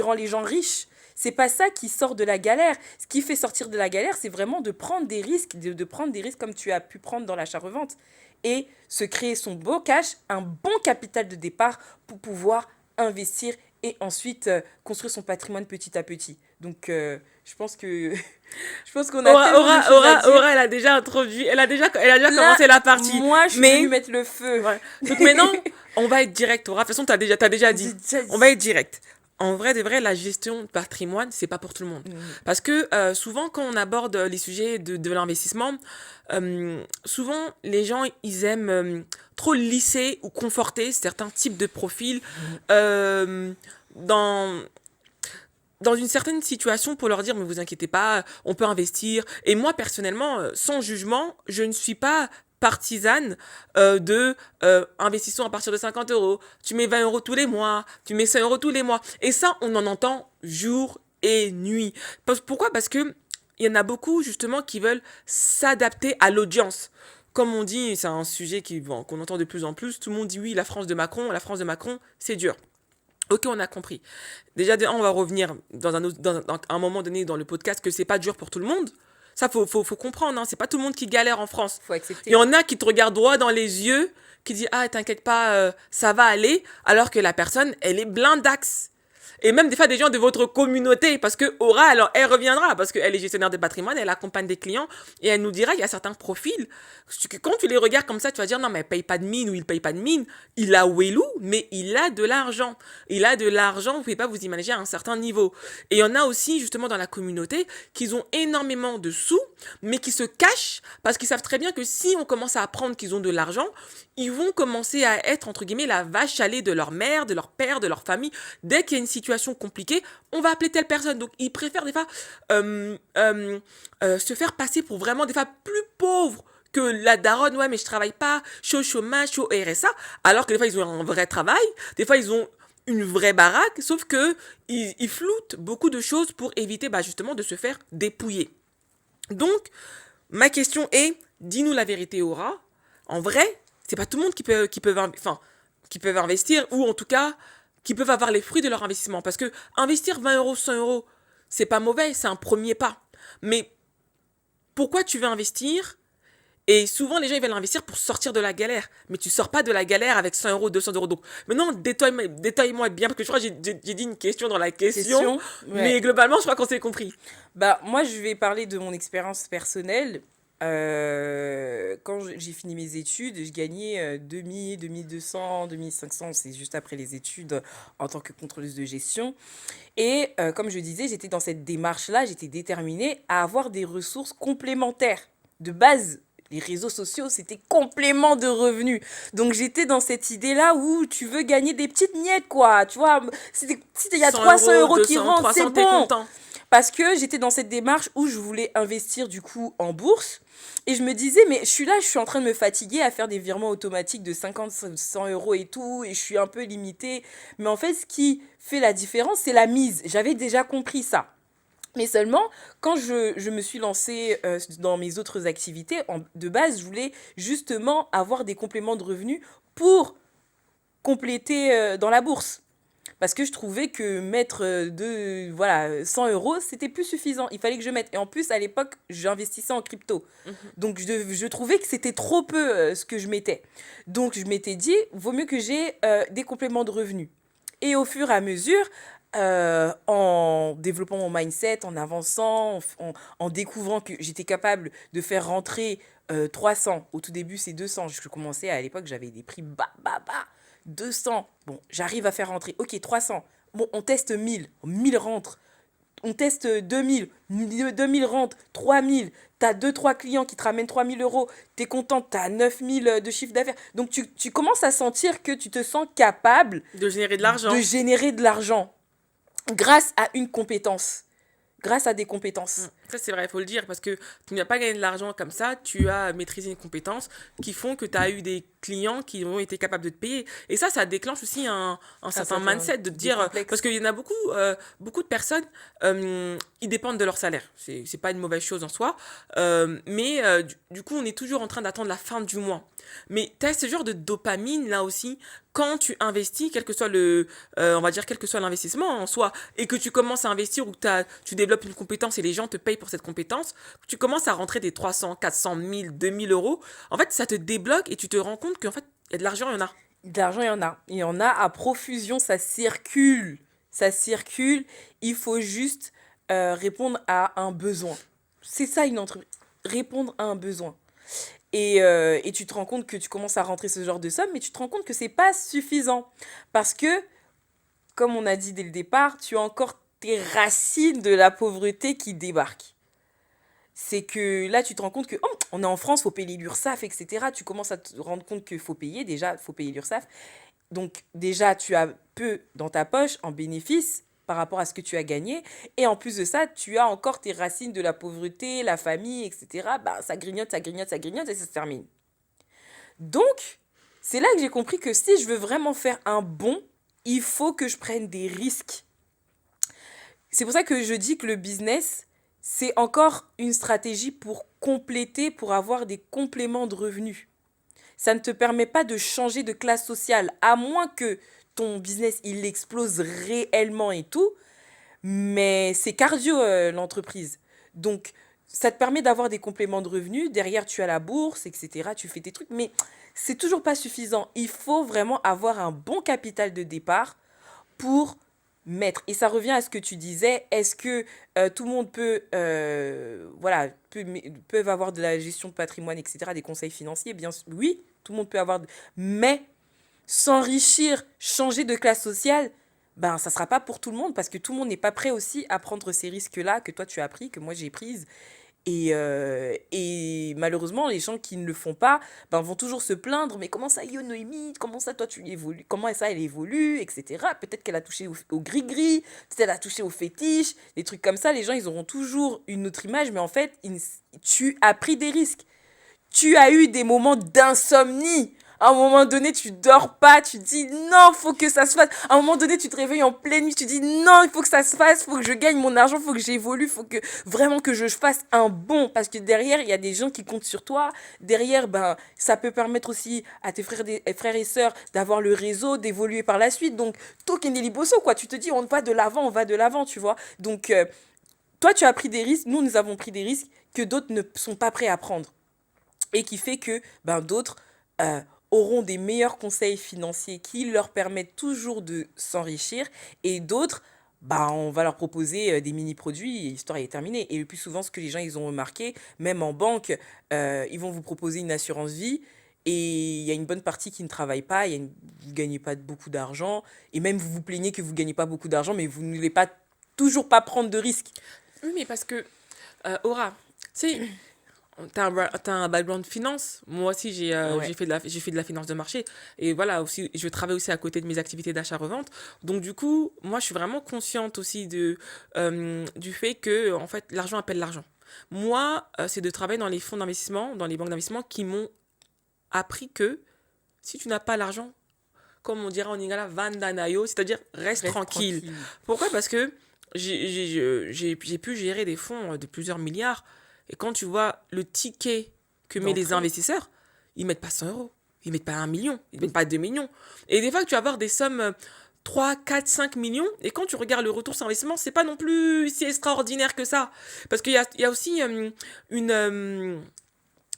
rend les gens riches. C'est pas ça qui sort de la galère. Ce qui fait sortir de la galère, c'est vraiment de prendre des risques, de prendre des risques comme tu as pu prendre dans l'achat-revente. Et se créer son beau cash, un bon capital de départ pour pouvoir investir et ensuite construire son patrimoine petit à petit. Donc, je pense que je pense qu'on a tellement de choses à dire. Aura, elle a déjà introduit, elle a déjà Là, commencé la partie. moi, je suis venue mettre le feu. Ouais. Donc maintenant, on va être direct, Aura. De toute façon, t'as déjà dit. On va être direct. En vrai, de vrai, la gestion de patrimoine, c'est pas pour tout le monde. Parce que souvent, quand on aborde les sujets de l'investissement, souvent, les gens, ils aiment trop lisser ou conforter certains types de profils dans dans une certaine situation pour leur dire, mais vous inquiétez pas, on peut investir. Et moi, personnellement, sans jugement, je ne suis pas partisane de investissons à partir de 50 euros, tu mets 20 euros tous les mois, tu mets 100 euros tous les mois. Et ça, on en entend jour et nuit. Pourquoi? Parce que il y en a beaucoup, justement, qui veulent s'adapter à l'audience. Comme on dit, c'est un sujet qu'on entend de plus en plus, tout le monde dit oui, la France de Macron, c'est dur. Ok, on a compris. Déjà, on va revenir dans un moment donné dans le podcast que c'est pas dur pour tout le monde. Ça, faut comprendre, hein. C'est pas tout le monde qui galère en France. Faut accepter. Il y en a qui te regardent droit dans les yeux, qui disent ah t'inquiète pas, ça va aller, alors que la personne, elle est blindax. Et même des fois des gens de votre communauté, parce que Aura, alors elle reviendra, parce qu'elle est gestionnaire de patrimoine, elle accompagne des clients, et elle nous dira, il y a certains profils, que quand tu les regardes comme ça, tu vas dire, non mais elle paye pas de mine, ou il paye pas de mine, il a Wellou, mais il a de l'argent. Il a de l'argent, vous pouvez pas vous imaginer à un certain niveau. Et il y en a aussi, justement, dans la communauté, qui ont énormément de sous, mais qui se cachent, parce qu'ils savent très bien que si on commence à apprendre qu'ils ont de l'argent, ils vont commencer à être, entre guillemets, la vache à lait de leur mère, de leur père, de leur famille. Dès qu'il y a une situation compliquée, on va appeler telle personne. Donc, ils préfèrent des fois se faire passer pour vraiment des fois plus pauvres que la daronne. Ouais, mais je travaille pas, je suis au chômage, je suis au RSA. Alors que des fois, ils ont un vrai travail. Des fois, ils ont une vraie baraque. Sauf que ils floutent beaucoup de choses pour éviter justement de se faire dépouiller. Donc, ma question est, dis-nous la vérité, Aura. En vrai, c'est pas tout le monde qui peuvent investir, ou en tout cas, qui peuvent avoir les fruits de leur investissement. Parce que investir 20 euros, 100 euros, c'est pas mauvais, c'est un premier pas. Mais pourquoi tu veux investir? Et souvent, les gens, ils veulent investir pour sortir de la galère. Mais tu sors pas de la galère avec 100 euros, 200 euros. Donc, maintenant, détaille-moi bien, parce que je crois que j'ai dit une question dans la question. Ouais. Mais globalement, je crois qu'on s'est compris. Moi, je vais parler de mon expérience personnelle. Quand j'ai fini mes études, je gagnais 2000, 2200, 2500, c'est juste après les études en tant que contrôleuse de gestion. Et comme je disais, j'étais dans cette démarche-là, j'étais déterminée à avoir des ressources complémentaires. De base, les réseaux sociaux, c'était complément de revenus. Donc, j'étais dans cette idée-là où tu veux gagner des petites miettes, quoi. Tu vois, si il y a 300 euros qui rentrent, c'est bon. Parce que j'étais dans cette démarche où je voulais investir du coup en bourse. Et je me disais, mais je suis en train de me fatiguer à faire des virements automatiques de 50, 100 euros et tout. Et je suis un peu limitée. Mais en fait, ce qui fait la différence, c'est la mise. J'avais déjà compris ça. Mais seulement, quand je me suis lancée dans mes autres activités, de base, je voulais justement avoir des compléments de revenus pour compléter dans la bourse. Parce que je trouvais que mettre 100 euros, c'était plus suffisant. Il fallait que je mette. Et en plus, à l'époque, j'investissais en crypto. Donc, je trouvais que c'était trop peu ce que je mettais. Donc, je m'étais dit, vaut mieux que j'ai des compléments de revenus. Et au fur et à mesure, en développant mon mindset, en avançant, en découvrant que j'étais capable de faire rentrer 300. Au tout début, c'est 200. Je commençais, à l'époque, j'avais des prix bas. 200, bon, j'arrive à faire rentrer. Ok, 300. Bon, on teste 1000. 1000 rentre. On teste 2000. 2000 rentre. 3000. T'as 2-3 clients qui te ramènent 3000 euros. T'es content. T'as 9000 de chiffre d'affaires. Donc, tu commences à sentir que tu te sens capable de générer de l'argent. Grâce à une compétence. Grâce à des compétences. Ça, c'est vrai, il faut le dire, parce que tu n'as pas gagné de l'argent comme ça, tu as maîtrisé une compétence qui font que tu as eu des clients qui ont été capables de te payer. Et ça déclenche aussi un certain certain mindset de te des dire, complexes. parce qu'il y en a beaucoup de personnes, ils dépendent de leur salaire. C'est pas une mauvaise chose en soi, mais du coup, on est toujours en train d'attendre la fin du mois. Mais tu as ce genre de dopamine là aussi quand tu investis, quel que soit on va dire quel que soit l'investissement en soi, et que tu commences à investir ou que tu développes une compétence et les gens te payent pour cette compétence, tu commences à rentrer des 300, 400, 1000, 2000 euros. En fait, ça te débloque et tu te rends compte qu'en fait, il y a de l'argent, il y en a. De l'argent, il y en a. Il y en a à profusion, ça circule. Ça circule. Il faut juste répondre à un besoin. C'est ça une entreprise. Répondre à un besoin. Et tu te rends compte que tu commences à rentrer ce genre de somme, mais tu te rends compte que c'est pas suffisant. Parce que, comme on a dit dès le départ, tu as encore tes racines de la pauvreté qui débarquent. C'est que là, tu te rends compte que oh, on est en France, faut payer l'URSSAF, etc. Tu commences à te rendre compte qu'il faut payer, déjà, il faut payer l'URSSAF. Donc, déjà, tu as peu dans ta poche en bénéfice par rapport à ce que tu as gagné. Et en plus de ça, tu as encore tes racines de la pauvreté, la famille, etc. Bah, ça grignote, ça grignote, ça grignote et ça se termine. Donc, c'est là que j'ai compris que si je veux vraiment faire un bond, il faut que je prenne des risques. C'est pour ça que je dis que le business, c'est encore une stratégie pour compléter, pour avoir des compléments de revenus. Ça ne te permet pas de changer de classe sociale, à moins que ton business, il explose réellement et tout. Mais c'est cardio, l'entreprise. Donc, ça te permet d'avoir des compléments de revenus. Derrière, tu as la bourse, etc. Tu fais tes trucs. Mais c'est toujours pas suffisant. Il faut vraiment avoir un bon capital de départ pour mettre. Et ça revient à ce que tu disais. Est-ce que tout le monde voilà, peuvent avoir de la gestion de patrimoine, etc., des conseils financiers? Bien sûr, oui, tout le monde peut avoir. Mais s'enrichir, changer de classe sociale, ben, ça ne sera pas pour tout le monde parce que tout le monde n'est pas prêt aussi à prendre ces risques-là que toi tu as pris, que moi j'ai prises. Et malheureusement, les gens qui ne le font pas ben, vont toujours se plaindre. Mais comment ça, Noémie? Comment ça, toi, tu évolues? Comment ça, elle évolue, etc. Peut-être qu'elle a touché au gris-gris, peut-être qu'elle a touché au fétiche, des trucs comme ça. Les gens, ils auront toujours une autre image, mais en fait, tu as pris des risques. Tu as eu des moments d'insomnie. À un moment donné, tu dors pas, tu dis non, faut que ça se fasse. À un moment donné, tu te réveilles en pleine nuit, tu dis non, il faut que ça se fasse, faut que je gagne mon argent, faut que j'évolue, faut que vraiment que je fasse un bond. Parce que derrière, il y a des gens qui comptent sur toi. Derrière, ben, ça peut permettre aussi à tes frères et sœurs d'avoir le réseau, d'évoluer par la suite. Donc, Tokeneli Bosso, quoi. Tu te dis, on va de l'avant, tu vois. Donc, toi, tu as pris des risques, nous avons pris des risques que d'autres ne sont pas prêts à prendre. Et qui fait que ben, d'autres auront des meilleurs conseils financiers qui leur permettent toujours de s'enrichir et d'autres, bah, on va leur proposer des mini-produits et l'histoire est terminée. Et le plus souvent, ce que les gens ils ont remarqué, même en banque, ils vont vous proposer une assurance vie et il y a une bonne partie qui ne travaille pas, vous ne gagnez pas beaucoup d'argent et même vous vous plaignez que vous ne gagnez pas beaucoup d'argent, mais vous ne voulez pas, toujours pas prendre de risques. Oui, mais parce que, Aura, tu sais, t'as un background finance. Moi aussi, Ouais. j'ai fait de la finance de marché. Et voilà, aussi, je travaille aussi à côté de mes activités d'achat-revente. Donc, du coup, moi, je suis vraiment consciente aussi du fait que, en fait, l'argent appelle l'argent. Moi, c'est de travailler dans les fonds d'investissement, dans les banques d'investissement qui m'ont appris que si tu n'as pas l'argent, comme on dirait en Lingala, vandanayo, c'est-à-dire reste Reste tranquille. tranquille. Pourquoi? Parce que j'ai pu gérer des fonds de plusieurs milliards. Et quand tu vois le ticket que mettent les D'entrée. investisseurs, ils mettent pas 100 euros. Ils mettent pas 1 million. Ils mettent pas 2 millions. Et des fois, tu vas avoir des sommes 3, 4, 5 millions. Et quand tu regardes le retour sur investissement, c'est pas non plus si extraordinaire que ça. Parce qu'il y a aussi une,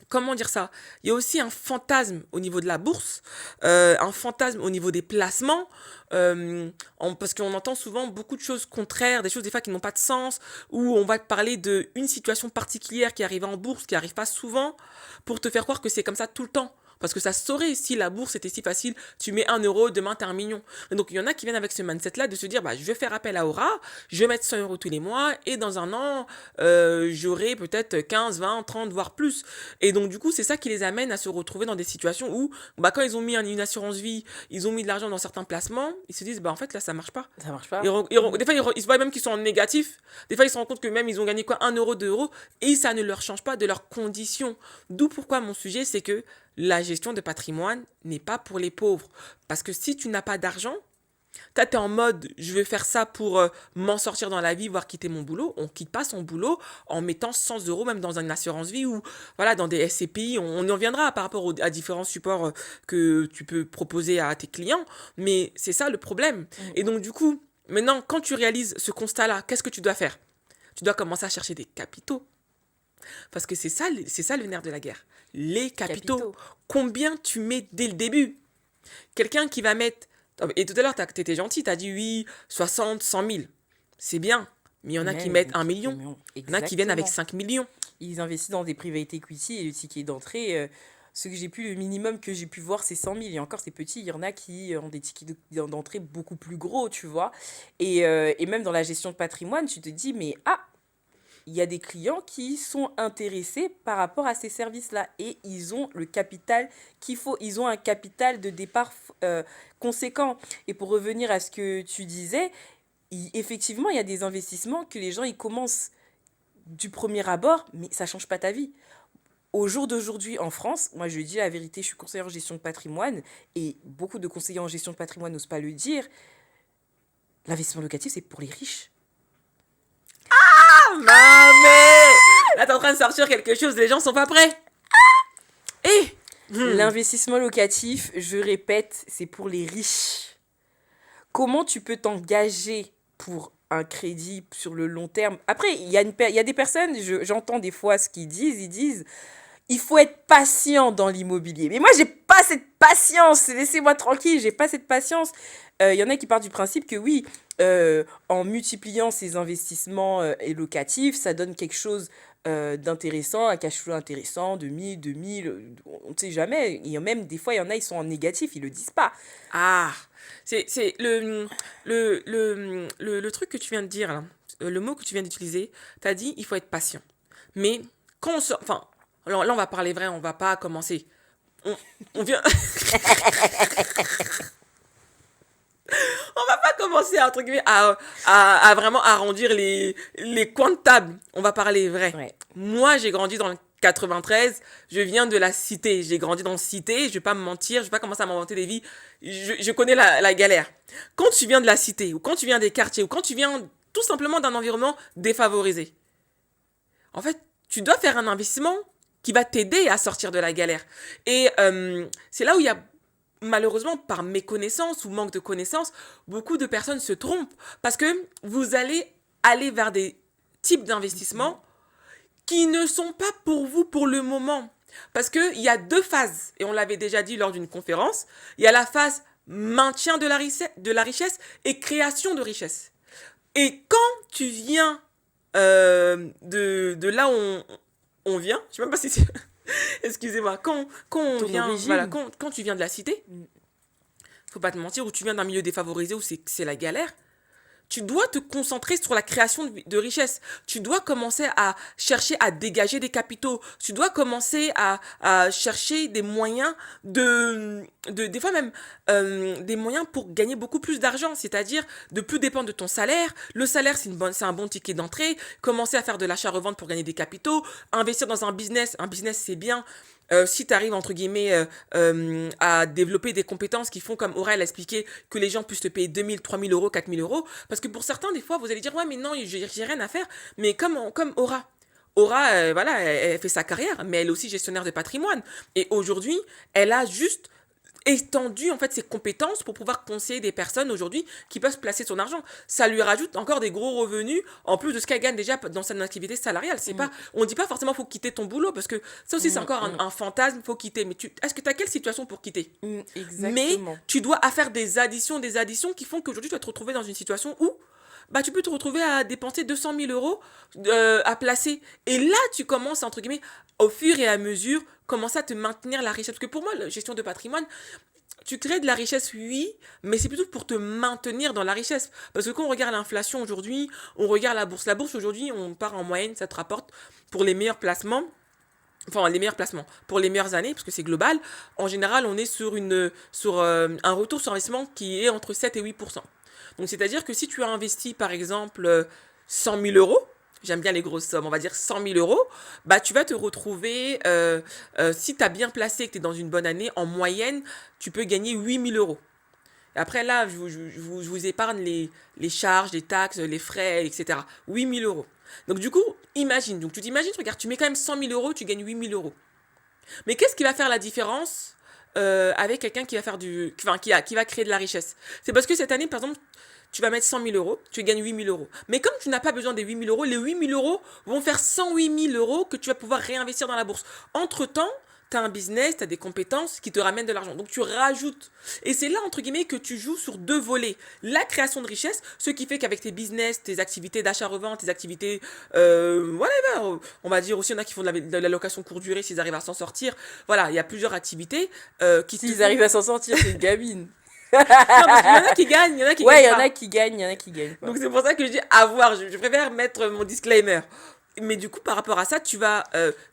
comment dire ça? Il y a aussi un fantasme au niveau de la bourse, un fantasme au niveau des placements, parce qu'on entend souvent beaucoup de choses contraires, des choses des fois qui n'ont pas de sens, où on va te parler d'une situation particulière qui arrive en bourse, qui arrive pas souvent, pour te faire croire que c'est comme ça tout le temps. Parce que ça se saurait si la bourse était si facile, tu mets 1 euro, demain t'as 1 million. Et donc il y en a qui viennent avec ce mindset-là de se dire, bah, je vais faire appel à Aura, je vais mettre 100 euros tous les mois, et dans un an, j'aurai peut-être 15, 20, 30, voire plus. Et donc du coup, c'est ça qui les amène à se retrouver dans des situations où, bah, quand ils ont mis une assurance vie, ils ont mis de l'argent dans certains placements, ils se disent, bah, en fait, là, ça marche pas. Ça marche pas. Des fois, ils se voient même qu'ils sont en négatif. Des fois, ils se rendent compte que même ils ont gagné quoi, 1 euro, 2 euros, et ça ne leur change pas de leurs conditions. D'où pourquoi mon sujet, c'est que la gestion de patrimoine n'est pas pour les pauvres. Parce que si tu n'as pas d'argent, toi, t'es en mode, je vais faire ça pour m'en sortir dans la vie, voire quitter mon boulot. On quitte pas son boulot en mettant 100 euros, même dans une assurance vie ou voilà, dans des SCPI. On y reviendra par rapport à différents supports que tu peux proposer à tes clients. Mais c'est ça le problème. Et donc, du coup, maintenant, quand tu réalises ce constat-là, qu'est-ce que tu dois faire? Tu dois commencer à chercher des capitaux. Parce que c'est ça le nerf de la guerre. Les capitaux. Combien tu mets dès le début? Quelqu'un qui va mettre... Et tout à l'heure, t'étais gentil, t'as dit oui, 60, 100 000. C'est bien, mais il y en a qui mettent 1 million. Il y en a qui viennent avec 5 millions. Ils investissent dans des private equity et le ticket d'entrée, ce que j'ai pu, le minimum que j'ai pu voir, c'est 100 000. Et encore, c'est petit. Il y en a qui ont des tickets d'entrée beaucoup plus gros, tu vois. Et même dans la gestion de patrimoine, tu te dis, mais il y a des clients qui sont intéressés par rapport à ces services-là et ils ont le capital qu'il faut. Ils ont un capital de départ conséquent. Et pour revenir à ce que tu disais, effectivement, il y a des investissements que les gens, ils commencent du premier abord, mais ça ne change pas ta vie. Au jour d'aujourd'hui, en France, moi je dis la vérité, je suis conseillère en gestion de patrimoine et beaucoup de conseillers en gestion de patrimoine n'osent pas le dire. L'investissement locatif, c'est pour les riches. Mamé! Là, t'es en train de sortir quelque chose, les gens sont pas prêts. L'investissement locatif, je répète, c'est pour les riches. Comment tu peux t'engager pour un crédit sur le long terme? Après, il y a des personnes, j'entends des fois ce qu'ils disent, ils disent, il faut être patient dans l'immobilier. Mais moi, j'ai pas cette patience. Laissez-moi tranquille, j'ai pas cette patience. Il y en a qui partent du principe que oui, en multipliant ces investissements locatifs, ça donne quelque chose d'intéressant, un cash flow intéressant, de 1000, 2000, on ne sait jamais. Et même des fois, il y en a, ils sont en négatif, ils le disent pas. C'est le truc que tu viens de dire, là, le mot que tu viens d'utiliser, tu as dit il faut être patient. Mais quand on sort, enfin, là on va parler vrai, on va pas commencer. On vient... on va pas commencer entre guillemets, à vraiment arrondir les coins de table. On va parler vrai. Ouais. Moi, j'ai grandi dans le 93, je viens de la cité. J'ai grandi dans la cité, je vais pas me mentir, je vais pas commencer à m'inventer des vies. Je connais la galère. Quand tu viens de la cité, ou quand tu viens des quartiers, ou quand tu viens tout simplement d'un environnement défavorisé, en fait, tu dois faire un investissement qui va t'aider à sortir de la galère. Et c'est là où il y a malheureusement, par méconnaissance ou manque de connaissance, beaucoup de personnes se trompent parce que vous allez aller vers des types d'investissements qui ne sont pas pour vous pour le moment. Parce qu'il y a 2 phases, et on l'avait déjà dit lors d'une conférence. Il y a la phase maintien de la richesse et création de richesse. Et quand tu viens de là où on vient, je sais même pas si c'est... Excusez-moi, quand on vient, voilà, quand tu viens de la cité, faut pas te mentir, ou tu viens d'un milieu défavorisé où c'est la galère, tu dois te concentrer sur la création de richesse. Tu dois commencer à chercher à dégager des capitaux. Tu dois commencer à chercher des moyens des fois même des moyens pour gagner beaucoup plus d'argent, c'est-à-dire de plus dépendre de ton salaire. Le salaire, c'est un bon ticket d'entrée. Commencer à faire de l'achat-revente pour gagner des capitaux. Investir dans un business c'est bien. Si tu arrives, entre guillemets, à développer des compétences qui font, comme Aura l'a expliqué, que les gens puissent te payer 2 000, 3 000 euros, 4 000 euros. Parce que pour certains, des fois, vous allez dire, ouais, mais non, j'ai rien à faire. Mais comme Aura. Aura, voilà, elle fait sa carrière, mais elle est aussi gestionnaire de patrimoine. Et aujourd'hui, elle a juste étendu en fait ses compétences pour pouvoir conseiller des personnes aujourd'hui qui peuvent placer son argent. Ça lui rajoute encore des gros revenus en plus de ce qu'elle gagne déjà dans son activité salariale. C'est pas, on dit pas forcément faut quitter ton boulot parce que ça aussi c'est encore un fantasme, faut quitter. Mais est-ce que tu as quelle situation pour quitter? Exactement. Mais tu dois faire des additions qui font qu'aujourd'hui tu vas te retrouver dans une situation où tu peux te retrouver à dépenser 200 000 euros à placer. Et là, tu commences, entre guillemets, au fur et à mesure, commencer à te maintenir la richesse. Parce que pour moi, la gestion de patrimoine, tu crées de la richesse, oui, mais c'est plutôt pour te maintenir dans la richesse. Parce que quand on regarde l'inflation aujourd'hui, on regarde la bourse. La bourse aujourd'hui, on part en moyenne, ça te rapporte pour les meilleurs placements. Enfin, les meilleurs placements pour les meilleures années, parce que c'est global. En général, on est sur un retour sur investissement qui est entre 7 et 8%. Donc, c'est-à-dire que si tu as investi, par exemple, 100 000 euros, j'aime bien les grosses sommes, on va dire 100 000 euros, bah tu vas te retrouver, si tu as bien placé, que tu es dans une bonne année, en moyenne, tu peux gagner 8 000 euros. Après, là, je vous épargne les charges, les taxes, les frais, etc. 8 000 euros. Donc, du coup, imagine. Donc, tu t'imagines, regarde, tu mets quand même 100 000 euros, tu gagnes 8 000 euros. Mais qu'est-ce qui va faire la différence avec quelqu'un qui va faire enfin, qui va créer de la richesse? C'est parce que cette année, par exemple, tu vas mettre 100 000 euros, tu gagnes 8 000 euros. Mais comme tu n'as pas besoin des 8 000 euros, les 8 000 euros vont faire 108 000 euros que tu vas pouvoir réinvestir dans la bourse. Entre-temps, tu as un business, tu as des compétences qui te ramènent de l'argent. Donc tu rajoutes. Et c'est là, entre guillemets, que tu joues sur deux volets. La création de richesse, ce qui fait qu'avec tes business, tes activités d'achat-revente, tes activités, voilà, on va dire aussi, il y en a qui font de la location courte durée s'ils arrivent à s'en sortir. Voilà, il y a plusieurs activités qui S'ils arrivent à s'en sortir, c'est une gamine. Non, parce qu'il y en a qui gagnent, il y en a qui Ouais, il gagnent y en pas. a qui gagnent, il y en a qui gagnent pas. Donc c'est pour ça que je dis à voir. Je préfère mettre mon disclaimer. Mais du coup, par rapport à ça, tu vas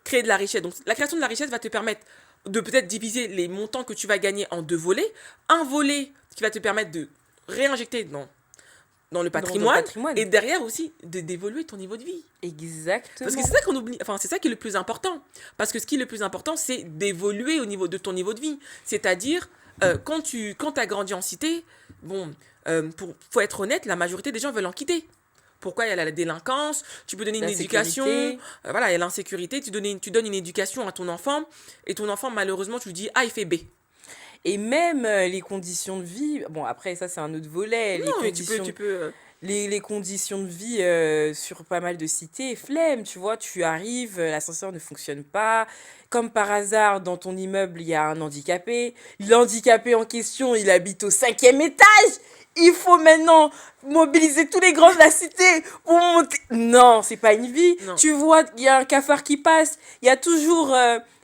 créer de la richesse. Donc la création de la richesse va te permettre de peut-être diviser les montants que tu vas gagner en deux volets. Un volet qui va te permettre de réinjecter dans le Dans le patrimoine. patrimoine. Et derrière aussi, d'évoluer ton niveau de vie. Exactement. Parce que c'est ça qu'on oublie, enfin c'est ça qui est le plus important. Parce que ce qui est le plus important, c'est d'évoluer au niveau de ton niveau de vie. C'est-à-dire, quand tu as grandi en cité, bon, faut être honnête, la majorité des gens veulent en quitter. Pourquoi? Il y a la délinquance, tu peux donner une éducation, voilà, il y a l'insécurité, tu donnes une éducation à ton enfant, et ton enfant, malheureusement, tu lui dis A, il fait B. Et même les conditions de vie, bon après ça c'est un autre volet, Non, mais tu peux les conditions de vie sur pas mal de cités, flemme, tu vois, tu arrives, l'ascenseur ne fonctionne pas, comme par hasard dans ton immeuble il y a un handicapé, l'handicapé en question il habite au 5e étage, il faut maintenant mobiliser tous les grands de la cité pour monter. Non, c'est pas une vie. Non. Tu vois, il y a un cafard qui passe, il y a toujours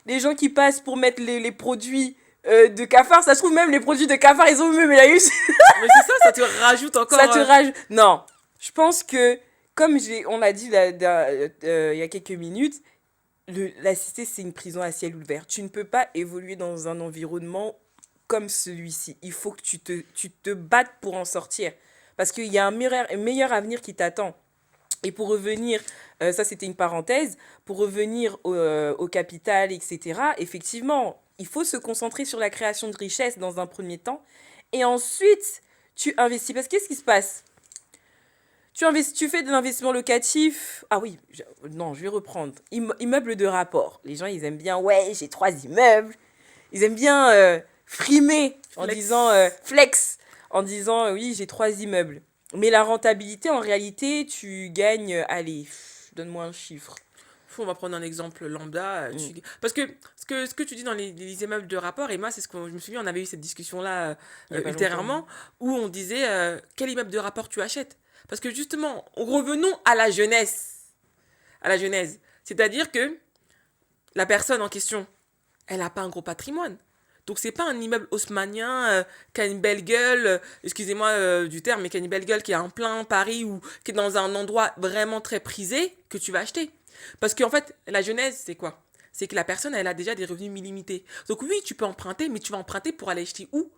les gens qui passent pour mettre les produits de cafard. Ça se trouve même les produits de cafard, ils ont même la use. Mais c'est ça, ça te rajoute encore. Ça te rajoute. Non, je pense que, comme on l'a dit il y a quelques minutes, la cité, c'est une prison à ciel ouvert. Tu ne peux pas évoluer dans un environnement comme celui-ci. Il faut que tu te battes pour en sortir. Parce qu'il y a un meilleur avenir qui t'attend. Et pour revenir, ça c'était une parenthèse, pour revenir au capital, etc., effectivement, il faut se concentrer sur la création de richesse dans un premier temps. Et ensuite, tu investis. Parce que qu'est-ce qui se passe? Tu fais de l'investissement locatif. Ah oui, non, je vais reprendre. Immeuble de rapport. Les gens, ils aiment bien, ouais, j'ai 3 immeubles. Ils aiment bien frimer en disant flex, en disant oui, j'ai 3 immeubles. Mais la rentabilité, en réalité, tu gagnes, allez, donne-moi un chiffre. On va prendre un exemple lambda. Parce que ce que tu dis dans les immeubles de rapport, Emma, c'est ce que je me souviens, on avait eu cette discussion-là ultérieurement, où on disait quel immeuble de rapport tu achètes. Parce que justement, revenons à la jeunesse. À la genèse. C'est-à-dire que la personne en question, elle n'a pas un gros patrimoine. Donc c'est pas un immeuble haussmannien qui a une belle gueule, excusez-moi du terme, mais qui a une belle gueule, qui est en plein Paris ou qui est dans un endroit vraiment très prisé que tu vas acheter. Parce qu'en fait, la genèse, c'est quoi? C'est que la personne, elle a déjà des revenus illimités. Donc oui, tu peux emprunter, mais tu vas emprunter pour aller acheter où?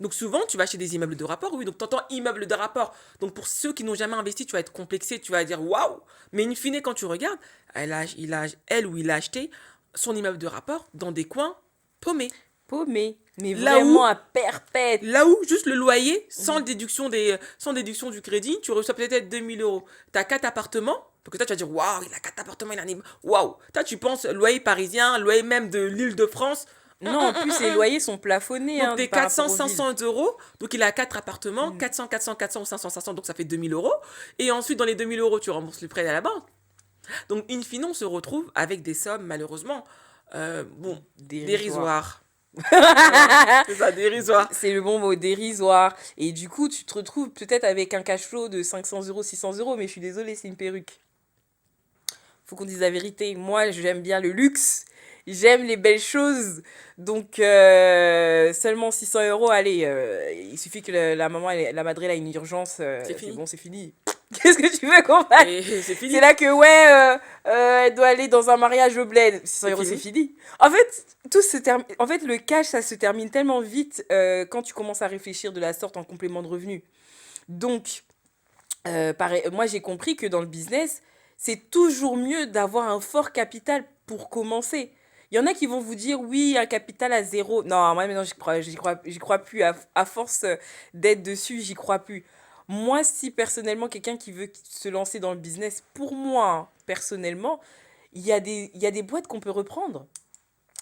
Donc souvent, tu vas acheter des immeubles de rapport, oui, donc tu entends immeuble de rapport. Donc pour ceux qui n'ont jamais investi, tu vas être complexé, tu vas dire waouh! Mais in fine, quand tu regardes, elle ou il a acheté son immeuble de rapport dans des coins paumés. Mais là vraiment à perpète. Là où juste le loyer, sans déduction du crédit, tu reçois peut-être 2000 euros. Tu as 4 appartements, parce que toi tu vas dire waouh, il a 4 appartements, il a un immeuble. Waouh! Toi tu penses loyer parisien, loyer même de l'Île-de-France. Non, en plus, les loyers sont plafonnés. Donc, des 400, 500 euros. Donc, il a 4 appartements, 400, 400 ou 500, 500. Donc, ça fait 2000 euros. Et ensuite, dans les 2000 euros, tu rembourses le prêt à la banque. Donc, in fine, on se retrouve avec des sommes, malheureusement, dérisoires. C'est ça, dérisoire. C'est le bon mot, dérisoire. Et du coup, tu te retrouves peut-être avec un cash flow de 500 euros, 600 euros. Mais je suis désolée, c'est une perruque. Faut qu'on dise la vérité. Moi, j'aime bien le luxe. J'aime les belles choses. Donc, seulement 600 euros, allez, il suffit que la maman, la madrée, elle a une urgence. C'est fini. bon, c'est fini. Qu'est-ce que tu veux qu'on fasse? C'est fini. C'est là que, ouais, elle doit aller dans un mariage au bled. 600 euros, c'est fini. En fait, en fait, le cash, ça se termine tellement vite quand tu commences à réfléchir de la sorte en complément de revenu. Donc, Moi, j'ai compris que dans le business, c'est toujours mieux d'avoir un fort capital pour commencer. Il y en a qui vont vous dire, oui, un capital à zéro. Non, moi, maintenant, j'y crois plus. À force d'être dessus, j'y crois plus. Moi, si personnellement, quelqu'un qui veut se lancer dans le business, pour moi, hein, personnellement, il y a des boîtes qu'on peut reprendre.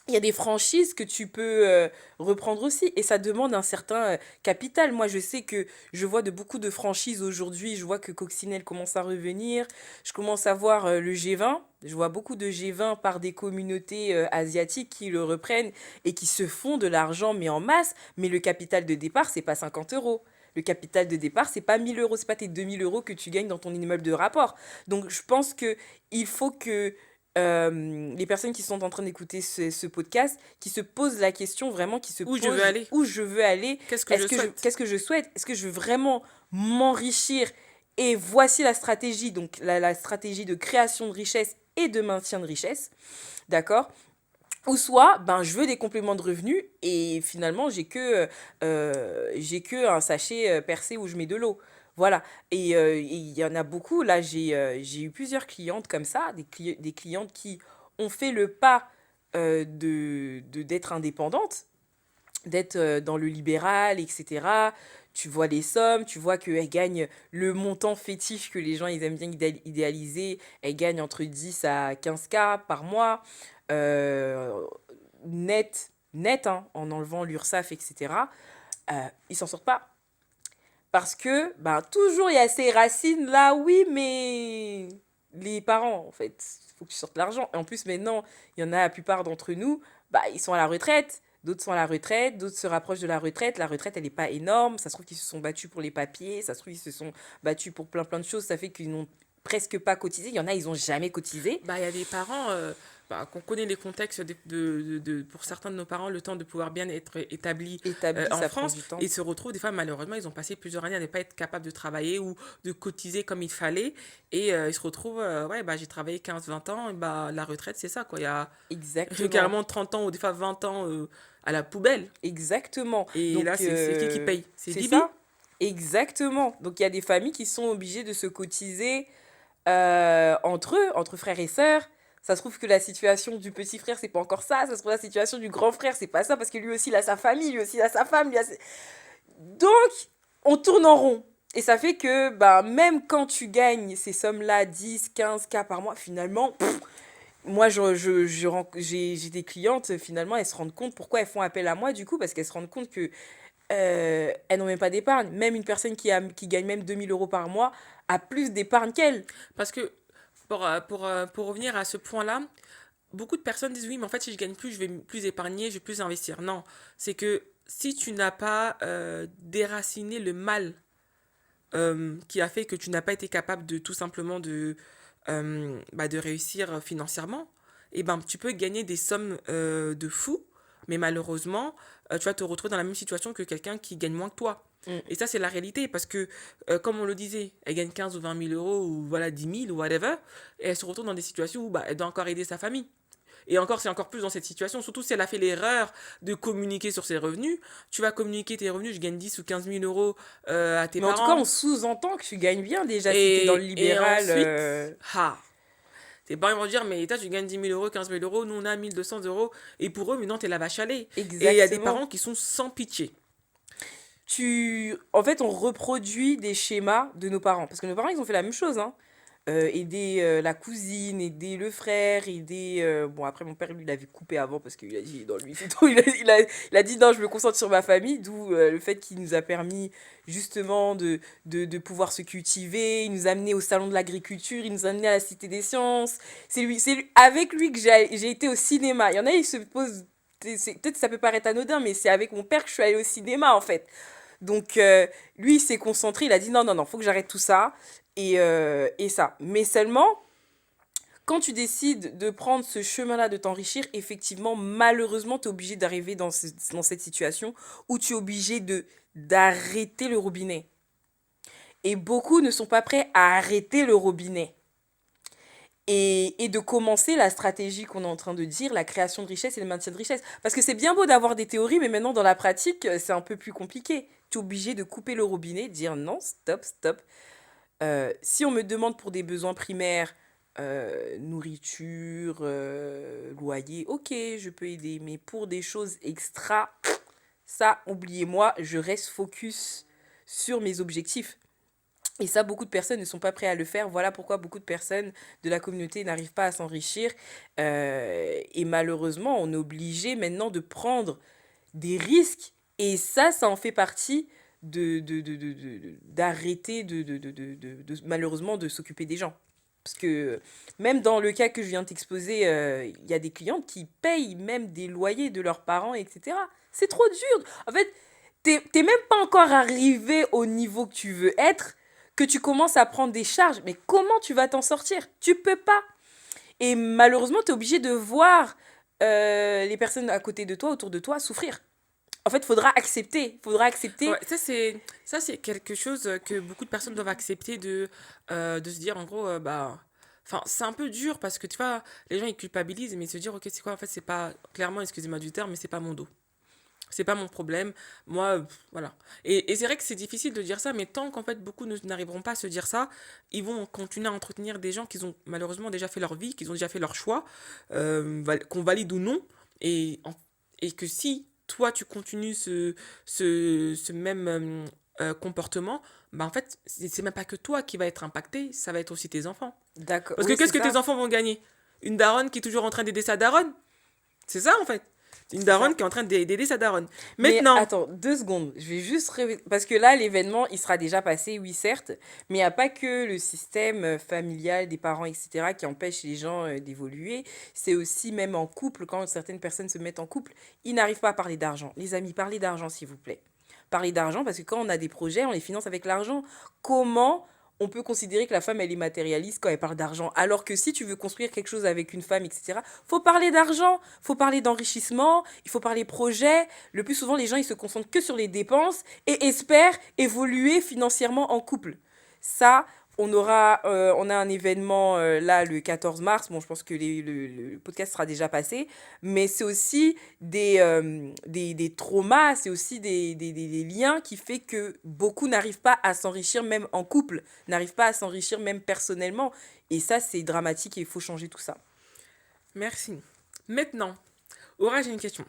Il y a des franchises que tu peux reprendre aussi et ça demande un certain capital. Moi, je sais que je vois de beaucoup de franchises aujourd'hui. Je vois que Coccinelle commence à revenir. Je commence à voir le G20. Je vois beaucoup de G20 par des communautés asiatiques qui le reprennent et qui se font de l'argent, mais en masse. Mais le capital de départ, c'est pas 50 euros. Le capital de départ, c'est pas 1000 euros, c'est pas tes 2000 € que tu gagnes dans ton immeuble de rapport. Donc, je pense que il faut que les personnes qui sont en train d'écouter ce podcast, qui se posent la question vraiment, qui se Où je veux posent aller? où je veux aller, Qu'est-ce que je souhaite? qu'est-ce que je souhaite, est-ce que je veux vraiment m'enrichir et voici la stratégie, donc la stratégie de création de richesse et de maintien de richesse, d'accord? Ou soit, ben, je veux des compléments de revenus et finalement, j'ai que un sachet percé où je mets de l'eau. Voilà. Et il y en a beaucoup. Là, j'ai eu plusieurs clientes comme ça, des clientes qui ont fait le pas d'être indépendantes, d'être dans le libéral, etc. Tu vois les sommes, tu vois qu'elles gagnent le montant fétiche que les gens ils aiment bien idéaliser. Elles gagnent entre 10 à 15K par mois, euh, net hein, en enlevant l'URSSAF, etc. Ils s'en sortent pas. Parce que, ben, toujours il y a ces racines là, oui, mais les parents, en fait, il faut que tu sortes l'argent. Et en plus, maintenant, il y en a la plupart d'entre nous, bah, ils sont à la retraite. D'autres sont à la retraite, d'autres se rapprochent de la retraite. La retraite, elle n'est pas énorme. Ça se trouve qu'ils se sont battus pour les papiers, ça se trouve qu'ils se sont battus pour plein plein de choses. Ça fait qu'ils n'ont presque pas cotisé. Il y en a, ils n'ont jamais cotisé. Bah, il y a des parents, qu'on connaît les contextes pour certains de nos parents, le temps de pouvoir bien être établis Établi, en ça prend France, du temps. et se retrouvent des fois, malheureusement, ils ont passé plusieurs années à ne pas être capables de travailler ou de cotiser comme il fallait, et ils se retrouvent, ouais, bah, j'ai travaillé 15 20 ans, et bah, la retraite, c'est ça, quoi. Il y a Exactement. carrément 30 ans ou des fois 20 ans à la poubelle, Exactement. et là, Donc, c'est qui paye? C'est c'est Bibi? ça. Exactement. Donc, il y a des familles qui sont obligées de se cotiser entre eux, entre frères et sœurs. Ça se trouve que la situation du petit frère, c'est pas encore ça. Ça se trouve la situation du grand frère, c'est pas ça, parce que lui aussi, il a sa famille, lui aussi, il a sa femme. Donc, on tourne en rond. Et ça fait que, bah, même quand tu gagnes ces sommes-là, 10 15K par mois, finalement, moi, j'ai des clientes, finalement, elles se rendent compte pourquoi elles font appel à moi, du coup, parce qu'elles se rendent compte que elles n'ont même pas d'épargne. Même une personne qui gagne même 2000 € par mois a plus d'épargne qu'elle. Parce que, pour revenir à ce point-là, beaucoup de personnes disent oui, mais en fait, si je gagne plus, je vais plus épargner, je vais plus investir. Non, c'est que si tu n'as pas déraciné le mal qui a fait que tu n'as pas été capable de tout simplement de réussir financièrement, et ben tu peux gagner des sommes de fou, mais malheureusement, tu vas te retrouver dans la même situation que quelqu'un qui gagne moins que toi. Mm. Et ça, c'est la réalité, parce que, comme on le disait, elle gagne 15 ou 20 000 euros, ou voilà, 10 000, ou whatever, et elle se retrouve dans des situations où bah, elle doit encore aider sa famille. Et encore, c'est encore plus dans cette situation, surtout si elle a fait l'erreur de communiquer sur ses revenus. Tu vas communiquer tes revenus, je gagne 10 ou 15 000 euros à tes Mais en tout cas, parents. on sous-entend que tu gagnes bien déjà si t'es dans le Et libéral. ensuite, ah, tes parents vont dire, mais toi, tu gagnes 10 000 euros, 15 000 euros, nous on a 1 200 euros. Et pour eux, maintenant, t'es la vache à lait. Et il y a des Exactement. parents qui sont sans pitié. En fait, on reproduit des schémas de nos parents. Parce que nos parents, ils ont fait la même chose, hein. Aider la cousine, aider le frère, aider... Bon, après, mon père, lui, il avait coupé avant parce qu'il a dit, non, lui, c'est tout. Il a dit, non, je me concentre sur ma famille, d'où le fait qu'il nous a permis justement de pouvoir se cultiver. Il nous a amenés au salon de l'agriculture, il nous a amenés à la Cité des Sciences. Avec lui que j'ai été au cinéma. Il y en a, ils se posent... Peut-être que ça peut paraître anodin, mais c'est avec mon père que je suis allée au cinéma, en fait. Donc, lui, il s'est concentré, il a dit non, non, non, faut que j'arrête tout ça et ça. Mais seulement, quand tu décides de prendre ce chemin-là, de t'enrichir, effectivement, malheureusement, tu es obligé d'arriver dans cette situation où tu es obligé d'arrêter le robinet. Et beaucoup ne sont pas prêts à arrêter le robinet. Et de commencer la stratégie qu'on est en train de dire, la création de richesse et le maintien de richesse. Parce que c'est bien beau d'avoir des théories, mais maintenant dans la pratique, c'est un peu plus compliqué. Tu es obligé de couper le robinet, de dire non, stop, stop. Si on me demande pour des besoins primaires, nourriture, loyer, ok, je peux aider. Mais pour des choses extra, ça, oubliez-moi, je reste focus sur mes objectifs. Et ça, beaucoup de personnes ne sont pas prêtes à le faire. Voilà pourquoi beaucoup de personnes de la communauté n'arrivent pas à s'enrichir. Et malheureusement, on est obligé maintenant de prendre des risques. Et ça en fait partie d'arrêter malheureusement de s'occuper des gens. Parce que même dans le cas que je viens de t'exposer, il y a des clientes qui payent même des loyers de leurs parents, etc. C'est trop dur. En fait, t'es même pas encore arrivé au niveau que tu veux être, que tu commences à prendre des charges. Mais comment tu vas t'en sortir? Tu peux pas. Et malheureusement, tu es obligé de voir les personnes à côté de toi, autour de toi, souffrir. En fait, faudra accepter. Faudra accepter. Ouais, ça c'est quelque chose que beaucoup de personnes doivent accepter de se dire en gros bah enfin c'est un peu dur parce que tu vois les gens ils culpabilisent mais se dire ok c'est quoi en fait c'est pas clairement excusez-moi du terme mais c'est pas mon dos. C'est pas mon problème. Moi, voilà. Et c'est vrai que c'est difficile de dire ça, mais tant qu'en fait beaucoup n'arriveront pas à se dire ça, ils vont continuer à entretenir des gens qui ont malheureusement déjà fait leur vie, qui ont déjà fait leur choix, qu'on valide ou non. Et, et que si toi tu continues ce même comportement, bah en fait, c'est même pas que toi qui va être impacté, ça va être aussi tes enfants. D'accord. Parce que Oui, c'est qu'est-ce que tes ça. enfants vont gagner? Une daronne qui est toujours en train d'aider sa daronne? C'est ça en fait. Une C'est daronne ça. qui est en train d'aider sa daronne. Mais Maintenant, attends, 2 secondes. Je vais juste parce que là, l'événement, il sera déjà passé, oui, certes. Mais il n'y a pas que le système familial des parents, etc., qui empêche les gens d'évoluer. C'est aussi même en couple, quand certaines personnes se mettent en couple, ils n'arrivent pas à parler d'argent. Les amis, parlez d'argent, s'il vous plaît. Parler d'argent, parce que quand on a des projets, on les finance avec l'argent. Comment on peut considérer que la femme, elle est matérialiste quand elle parle d'argent? Alors que si tu veux construire quelque chose avec une femme, etc., faut parler d'argent, faut parler d'enrichissement, il faut parler projet. Le plus souvent, les gens, ils se concentrent que sur les dépenses et espèrent évoluer financièrement en couple. Ça, on a un événement là le 14 mars. Bon, je pense que le podcast sera déjà passé, mais c'est aussi des traumas, c'est aussi des liens qui fait que beaucoup n'arrivent pas à s'enrichir même en couple, n'arrivent pas à s'enrichir même personnellement. Et ça, c'est dramatique et il faut changer tout ça. merci. Maintenant, Aura, j'ai une question.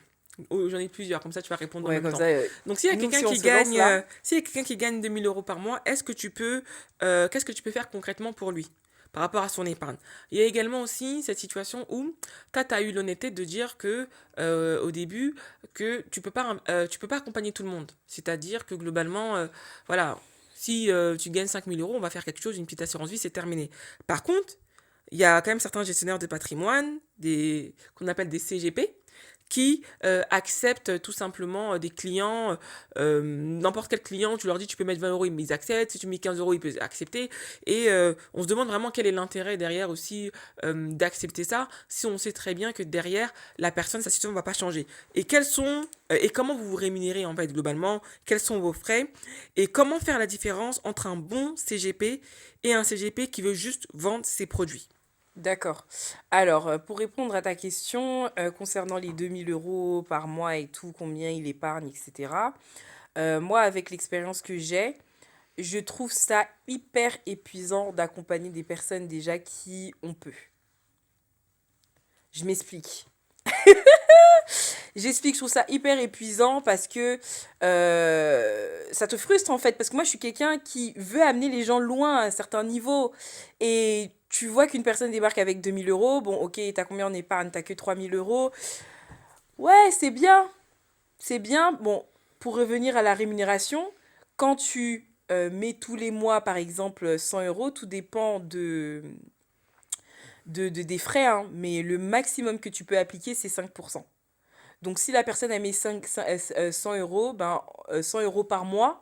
Oh, j'en ai plusieurs, comme ça tu vas répondre en Ouais, même comme temps. ça, Donc, s'il y a nous, quelqu'un si on qui se lance gagne, là, s'il y a quelqu'un qui gagne 2 000 € par mois, qu'est-ce que tu peux faire concrètement pour lui par rapport à son épargne? Il y a également aussi cette situation où toi, tu as eu l'honnêteté de dire que au début que tu peux pas accompagner tout le monde. C'est-à-dire que globalement, voilà, si tu gagnes 5 000 €, on va faire quelque chose, une petite assurance vie, c'est terminé. Par contre, il y a quand même certains gestionnaires de patrimoine, qu'on appelle des CGP, qui acceptent tout simplement des clients, n'importe quel client, tu leur dis tu peux mettre 20 €, ils acceptent, si tu mets 15 €, ils peuvent accepter, et on se demande vraiment quel est l'intérêt derrière aussi d'accepter ça, si on sait très bien que derrière, la personne, sa situation ne va pas changer. Et comment vous vous rémunérez en fait globalement, quels sont vos frais, et comment faire la différence entre un bon CGP et un CGP qui veut juste vendre ses produits. d'accord. Alors, pour répondre à ta question concernant les 2 000 € par mois et tout, combien il épargne, etc. Moi, avec l'expérience que j'ai, je trouve ça hyper épuisant d'accompagner des personnes déjà qui ont peu. Je m'explique. J'explique, je trouve ça hyper épuisant parce que ça te frustre en fait. Parce que moi, je suis quelqu'un qui veut amener les gens loin à un certain niveau. Et tu vois qu'une personne débarque avec 2 000 €. Bon, ok, t'as combien en épargne? T'as que 3 000 €. Ouais, c'est bien. C'est bien. Bon, pour revenir à la rémunération, quand tu mets tous les mois, par exemple, 100 €, tout dépend des frais, hein, mais le maximum que tu peux appliquer, c'est 5%. Donc, si la personne a mis 100 euros, ben, 100 euros par mois,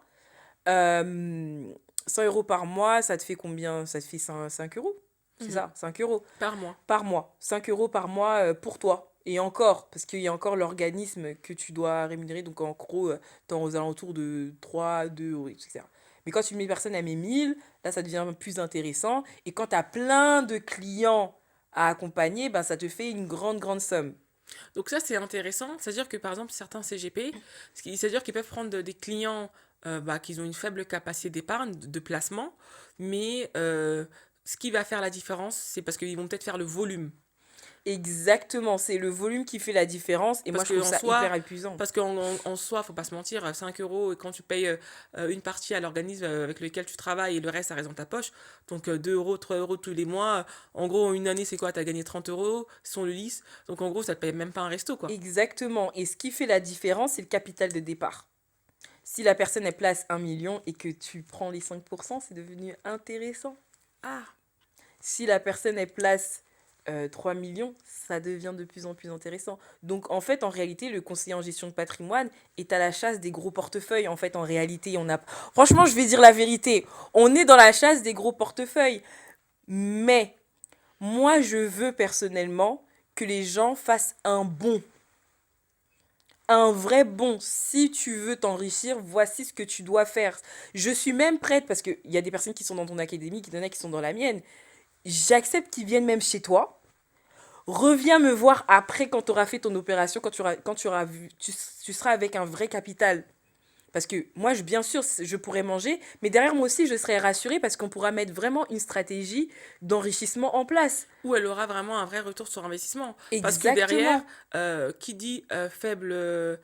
euh, 100 euros par mois, ça te fait combien? Ça te fait 5 euros? C'est Mhm. ça, 5 euros Par mois. par mois. 5 euros par mois pour toi. Et encore, parce qu'il y a encore l'organisme que tu dois rémunérer. Donc, en gros, t'es aux alentours de 3 2 euros, etc. Mais quand une personne a mis 1000, là, ça devient plus intéressant. Et quand tu as plein de clients à accompagner, ben, ça te fait une grande, grande somme. Donc ça, c'est intéressant. C'est-à-dire que, par exemple, certains CGP, c'est-à-dire qu'ils peuvent prendre des clients qui ont une faible capacité d'épargne, de placement, mais ce qui va faire la différence, c'est parce qu'ils vont peut-être faire le volume. Exactement, c'est le volume qui fait la différence et moi Parce je trouve qu'en ça hyper soi, épuisant. en soi, faut pas se mentir, 5 euros, et quand tu payes une partie à l'organisme avec lequel tu travailles et le reste, ça reste dans ta poche, donc 2 euros, 3 euros tous les mois, en gros, une année, c'est quoi? T'as gagné 30 euros, si on le lisse, donc en gros, ça te paye même pas un resto, quoi. Exactement, et ce qui fait la différence, c'est le capital de départ. Si la personne elle place 1 million et que tu prends les 5%, c'est devenu intéressant. Ah, Si la personne elle place 3 millions, ça devient de plus en plus intéressant. Donc en fait, en réalité, le conseiller en gestion de patrimoine est à la chasse des gros portefeuilles. En fait, en réalité, on a... Franchement, je vais dire la vérité. On est dans la chasse des gros portefeuilles. Mais moi, je veux personnellement que les gens fassent un bond. Un vrai bond. Si tu veux t'enrichir, voici ce que tu dois faire. Je suis même prête, parce qu'il y a des personnes qui sont dans ton académie, il y en a qui sont dans la mienne. J'accepte qu'ils viennent même chez toi. Reviens me voir après quand tu auras fait ton opération, quand tu auras vu, tu seras avec un vrai capital. Parce que moi, bien sûr, je pourrais manger, mais derrière moi aussi, je serais rassurée parce qu'on pourra mettre vraiment une stratégie d'enrichissement en place. où elle aura vraiment un vrai retour sur investissement. Parce que derrière, Exactement. qui dit faible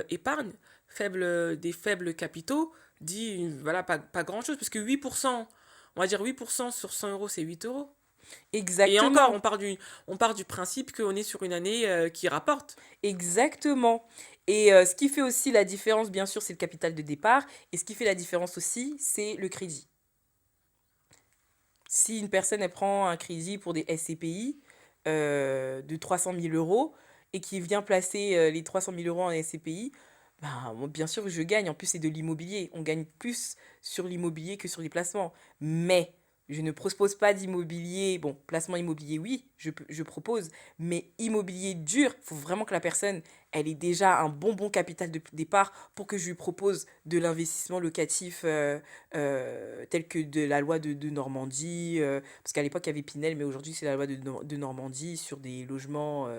épargne, des faibles capitaux, dit voilà, pas grand-chose. Parce que 8%, on va dire 8% sur 100 euros, c'est 8 euros. Et encore, Exactement. on part du principe qu'on est sur une année qui rapporte. Exactement. Et ce qui fait aussi la différence, bien sûr, c'est le capital de départ. Et ce qui fait la différence aussi, c'est le crédit. Si une personne elle prend un crédit pour des SCPI de 300 000 euros et qui vient placer les 300 000 euros en SCPI, ben, moi, bien sûr, je gagne. En plus, c'est de l'immobilier. On gagne plus sur l'immobilier que sur les placements. Mais je ne propose pas d'immobilier. Bon, placement immobilier, oui, je propose. Mais immobilier dur, il faut vraiment que la personne, elle ait déjà un bon capital de départ pour que je lui propose de l'investissement locatif tel que de la loi de Normandie. Parce qu'à l'époque, il y avait Pinel, mais aujourd'hui, c'est la loi de Normandie sur des logements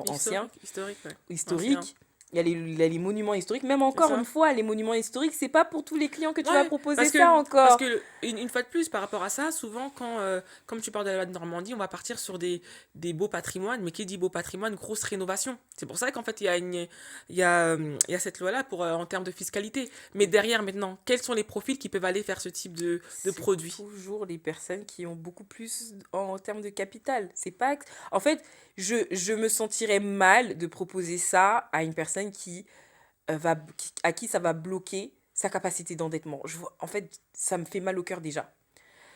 anciens, Historique, ouais. Ancien. historiques. Il y a les monuments historiques. Même C'est encore une ça. fois, les monuments historiques, c'est pas pour tous les clients que tu vas Ouais, proposer ça encore. une fois de plus, par rapport à ça, souvent, comme tu parles de la loi de Normandie, on va partir sur des beaux patrimoines, mais qui dit beau patrimoine, grosse rénovation. C'est pour ça qu'en fait, il y a cette loi-là en termes de fiscalité. Mais derrière, maintenant, quels sont les profils qui peuvent aller faire ce type de C'est produit? toujours les personnes qui ont beaucoup plus en termes de capital. C'est pas... En fait, je me sentirais mal de proposer ça à une personne à qui ça va bloquer sa capacité d'endettement. En fait, ça me fait mal au cœur déjà.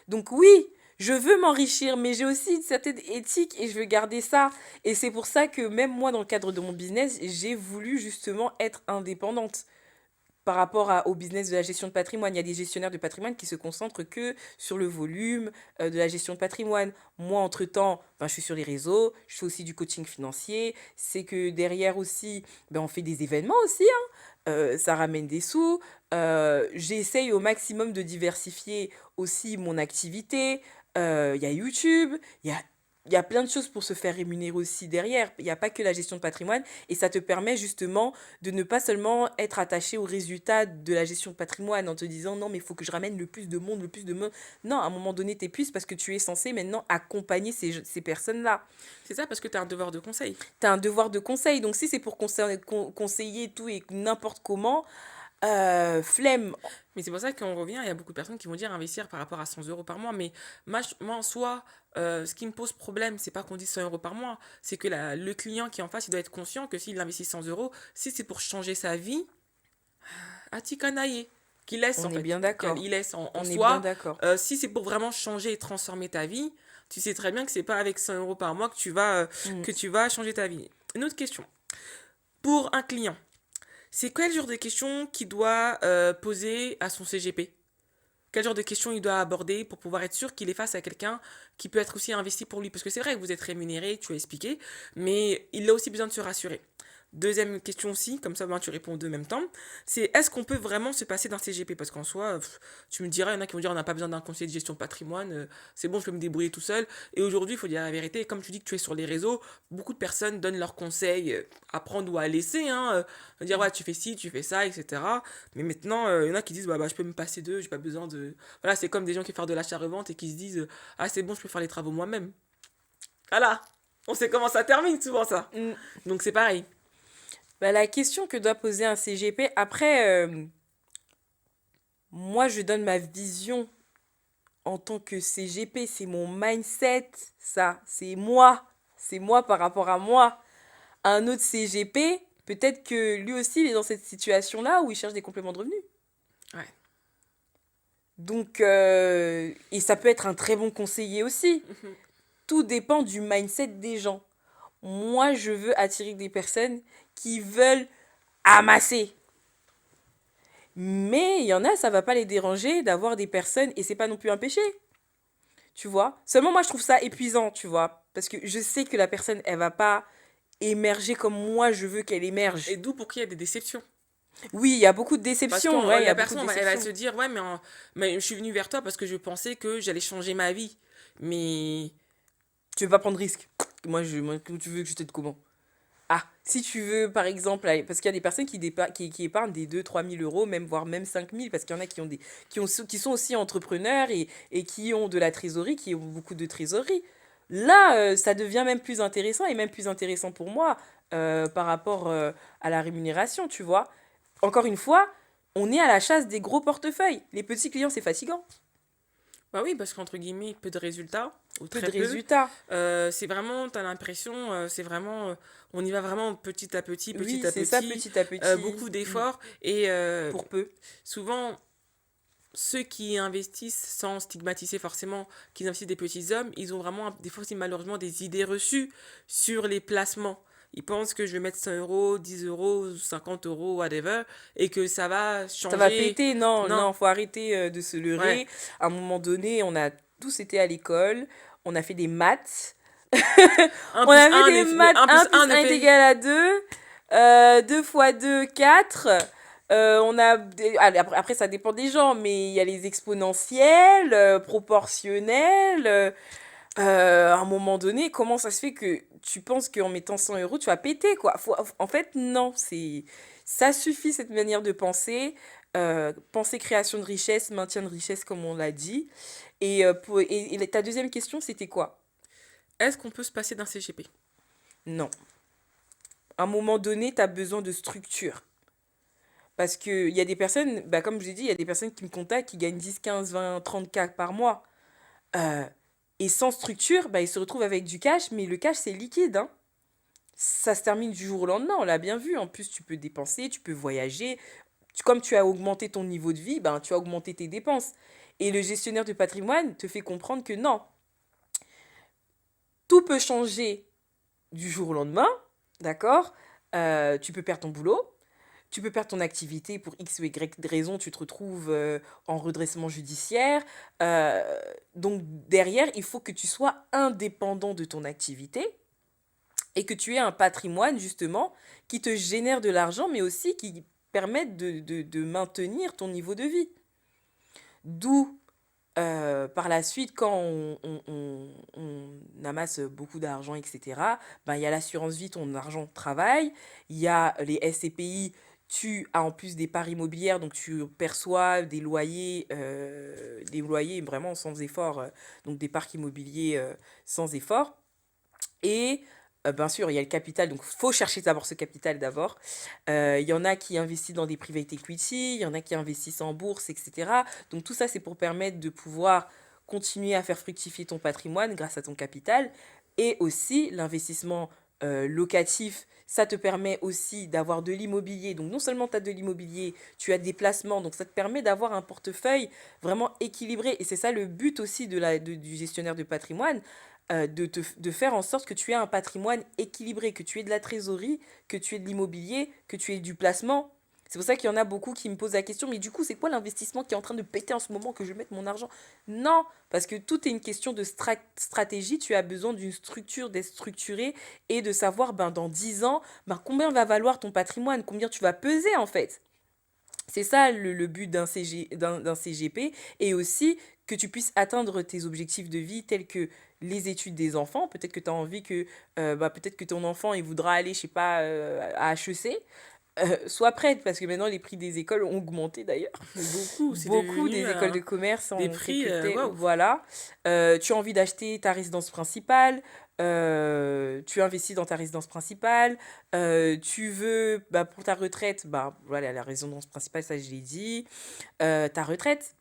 Donc oui, je veux m'enrichir, mais j'ai aussi une certaine éthique et je veux garder ça. Et c'est pour ça que même moi, dans le cadre de mon business, j'ai voulu justement être indépendante par rapport au business de la gestion de patrimoine. Il y a des gestionnaires de patrimoine qui se concentrent que sur le volume de la gestion de patrimoine. Moi, entre-temps, ben, je suis sur les réseaux, je fais aussi du coaching financier. C'est que derrière aussi, ben, on fait des événements aussi, hein. Ça ramène des sous. J'essaye au maximum de diversifier aussi mon activité. Il y a YouTube, il y a plein de choses pour se faire rémunérer aussi derrière. Il n'y a pas que la gestion de patrimoine. Et ça te permet justement de ne pas seulement être attaché aux résultats de la gestion de patrimoine en te disant non, mais il faut que je ramène le plus de monde, le plus de monde. Non, à un moment donné, tu épuises parce que tu es censé maintenant accompagner ces personnes-là. C'est ça parce que tu as un devoir de conseil. Tu as un devoir de conseil. Donc si c'est pour conseiller tout et n'importe comment, flemme. Mais c'est pour ça qu'on revient, il y a beaucoup de personnes qui vont dire investir par rapport à 100 euros par mois. Mais moi en soi, ce qui me pose problème, c'est pas qu'on dise 100 euros par mois, c'est que le client qui est en face, il doit être conscient que s'il investit 100 euros, si c'est pour changer sa vie, à canailler, qu'il laisse On en est fait, bien d'accord. qu'il laisse en On est bien soi. d'accord. Si c'est pour vraiment changer et transformer ta vie, tu sais très bien que c'est pas avec 100 euros par mois Mm. que tu vas changer ta vie. Une autre question. Pour un client, c'est quel genre de questions qu'il doit poser à son CGP? Quel genre de questions il doit aborder pour pouvoir être sûr qu'il est face à quelqu'un qui peut être aussi investi pour lui? Parce que c'est vrai que vous êtes rémunéré, tu as expliqué, mais il a aussi besoin de se rassurer. Deuxième question aussi, comme ça ben, tu réponds aux deux en même temps, c'est est-ce qu'on peut vraiment se passer d'un CGP? Parce qu'en soi, tu me diras, il y en a qui vont dire on n'a pas besoin d'un conseiller de gestion de patrimoine, c'est bon, je peux me débrouiller tout seul. Et aujourd'hui, il faut dire la vérité, comme tu dis que tu es sur les réseaux, beaucoup de personnes donnent leurs conseils à prendre ou à laisser, hein, dire ouais, tu fais ci, tu fais ça, etc. Mais maintenant, il y en a qui disent bah, je peux me passer d'eux, j'ai pas besoin de. Voilà, c'est comme des gens qui font de l'achat-revente et qui se disent ah, c'est bon, je peux faire les travaux moi-même. Voilà, on sait comment ça termine souvent ça. Mm. Donc c'est pareil. Bah, la question que doit poser un CGP, après, moi, je donne ma vision en tant que CGP, c'est mon mindset, ça, c'est moi par rapport à moi. Un autre CGP, peut-être que lui aussi, il est dans cette situation-là où il cherche des compléments de revenus. Ouais. Donc, et ça peut être un très bon conseiller aussi. Tout dépend du mindset des gens. Moi, je veux attirer des personnes qui veulent amasser. Mais il y en a, ça va pas les déranger d'avoir des personnes, et c'est pas non plus un péché, tu vois. Seulement, moi, je trouve ça épuisant, tu vois. Parce que je sais que la personne, elle va pas émerger comme moi, je veux qu'elle Et émerge. d'où pour qu'il y ait des déceptions. Oui, il y a beaucoup de Parce déceptions, que ouais, il y la a beaucoup de personne, elle va déceptions. se dire, ouais, mais je suis venue vers toi parce que je pensais que j'allais changer ma vie. Mais Tu veux pas prendre risque. Moi, tu veux que je t'aide comment? Ah, si tu veux, par exemple, parce qu'il y a des personnes qui épargnent des 2 3 000 euros, même, voire même 5 000, parce qu'il y en a qui sont aussi entrepreneurs et qui ont de la trésorerie, qui ont beaucoup de trésorerie. Là, ça devient même plus intéressant, et même plus intéressant pour moi par rapport à la rémunération, tu vois. Encore une fois, on est à la chasse des gros portefeuilles. Les petits clients, c'est fatigant. bah oui, parce qu'entre guillemets, peu de résultats, ou Peu très de peu. résultats. C'est vraiment, t'as l'impression, c'est vraiment, on y va vraiment Oui, petit à c'est ça, petit, petit à petit, beaucoup d'efforts. Et pour peu. souvent, ceux qui investissent sans stigmatiser forcément qu'ils investissent des petits hommes, ils ont vraiment des fois aussi malheureusement des idées reçues sur les placements. Ils pensent que je vais mettre 100 euros, 10 euros, 50 euros, whatever, et que ça va Ça va changer. péter, non, Non, non, faut arrêter de se ouais. leurrer. À un moment donné, on a tous été à l'école, on a fait des maths. Un On plus a fait un des maths, un plus 1 un plus ne 1 est fait. égal à 2, 2 fois 2, 4. Après, ça dépend des gens, mais il y a les exponentielles, proportionnelles. À un moment donné, comment ça se fait que tu penses qu'en mettant 100 euros, tu vas péter, quoi? En fait, non, ça suffit, cette manière de penser. Penser création de richesse, maintien de richesse, comme on l'a dit. Et ta deuxième question, c'était quoi? Est-ce qu'on peut se passer d'un CGP? Non. À un moment donné, tu as besoin de structure. Parce qu'il y a des personnes, bah, comme je l'ai dit, il y a des personnes qui me contactent qui gagnent 10 15 20 30 k par mois. Euh, et sans structure, bah, ils se retrouvent avec du cash, mais le cash, c'est liquide, hein. Ça se termine du jour au lendemain, on l'a bien vu. En plus, tu peux dépenser, tu peux voyager. Comme tu as augmenté ton niveau de vie, ben, tu as augmenté tes dépenses. Et le gestionnaire de patrimoine te fait comprendre que non, tout peut changer du jour au lendemain, d'accord. Tu peux perdre ton boulot, tu peux perdre ton activité pour X ou Y raison, tu te retrouves en redressement judiciaire. Donc derrière, il faut que tu sois indépendant de ton activité et que tu aies un patrimoine justement qui te génère de l'argent, mais aussi qui permette de maintenir ton niveau de vie. D'où, par la suite, quand on amasse beaucoup d'argent, etc., ben, il y a l'assurance vie, ton argent travaille, il y a les SCPI, tu as en plus des parts immobilières, donc tu perçois des loyers vraiment sans effort, donc des parcs immobiliers sans effort. Et bien sûr, il y a le capital, donc il faut chercher d'abord ce capital d'abord. Il y en a qui investissent dans des private equity, il y en a qui investissent en bourse, etc. Donc tout ça, c'est pour permettre de pouvoir continuer à faire fructifier ton patrimoine grâce à ton capital. Et aussi l'investissement locatif, ça te permet aussi d'avoir de l'immobilier. Donc non seulement tu as de l'immobilier, tu as des placements, donc ça te permet d'avoir un portefeuille vraiment équilibré. Et c'est ça le but aussi du gestionnaire de patrimoine, de faire en sorte que tu aies un patrimoine équilibré, que tu aies de la trésorerie, que tu aies de l'immobilier, que tu aies du placement. C'est pour ça qu'il y en a beaucoup qui me posent la question, mais du coup, c'est quoi l'investissement qui est en train de péter en ce moment que je mette mon argent? Non, parce que tout est une question de stratégie. Tu as besoin d'une structure, d'être structuré et de savoir, ben, dans 10 ans, ben, combien va valoir ton patrimoine, combien tu vas peser, en fait. C'est ça le but d'un CGP et aussi que tu puisses atteindre tes objectifs de vie tels que les études des enfants. Peut-être que tu as envie que, peut-être que ton enfant, il voudra aller, je sais pas, à HEC. Sois prête, parce que maintenant les prix des écoles ont augmenté d'ailleurs. Beaucoup, c'est Beaucoup devenu des écoles de commerce des ont prix, recruté. waouh. Voilà. Tu as envie d'acheter ta résidence principale. Tu investis dans ta résidence principale. Tu veux, bah, pour ta retraite, bah, voilà, la résidence principale, ça je l'ai dit. Ta retraite,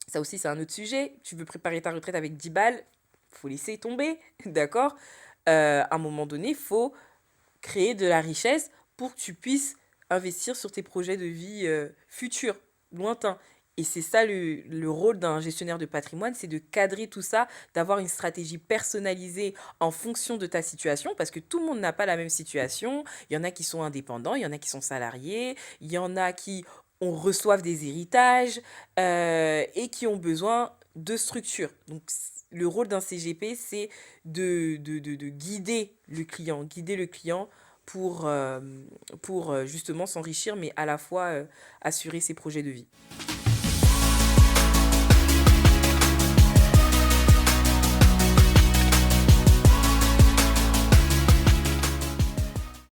ça aussi c'est un autre sujet. Tu veux préparer ta retraite avec 10 balles, faut laisser tomber, d'accord? À un moment donné, il faut créer de la richesse pour que tu puisses investir sur tes projets de vie futurs, lointains. Et c'est ça le rôle d'un gestionnaire de patrimoine, c'est de cadrer tout ça, d'avoir une stratégie personnalisée en fonction de ta situation, parce que tout le monde n'a pas la même situation. Il y en a qui sont indépendants, il y en a qui sont salariés, il y en a qui reçoivent des héritages et qui ont besoin de structure. Donc, le rôle d'un CGP, c'est de guider le client pour justement s'enrichir, mais à la fois assurer ses projets de vie.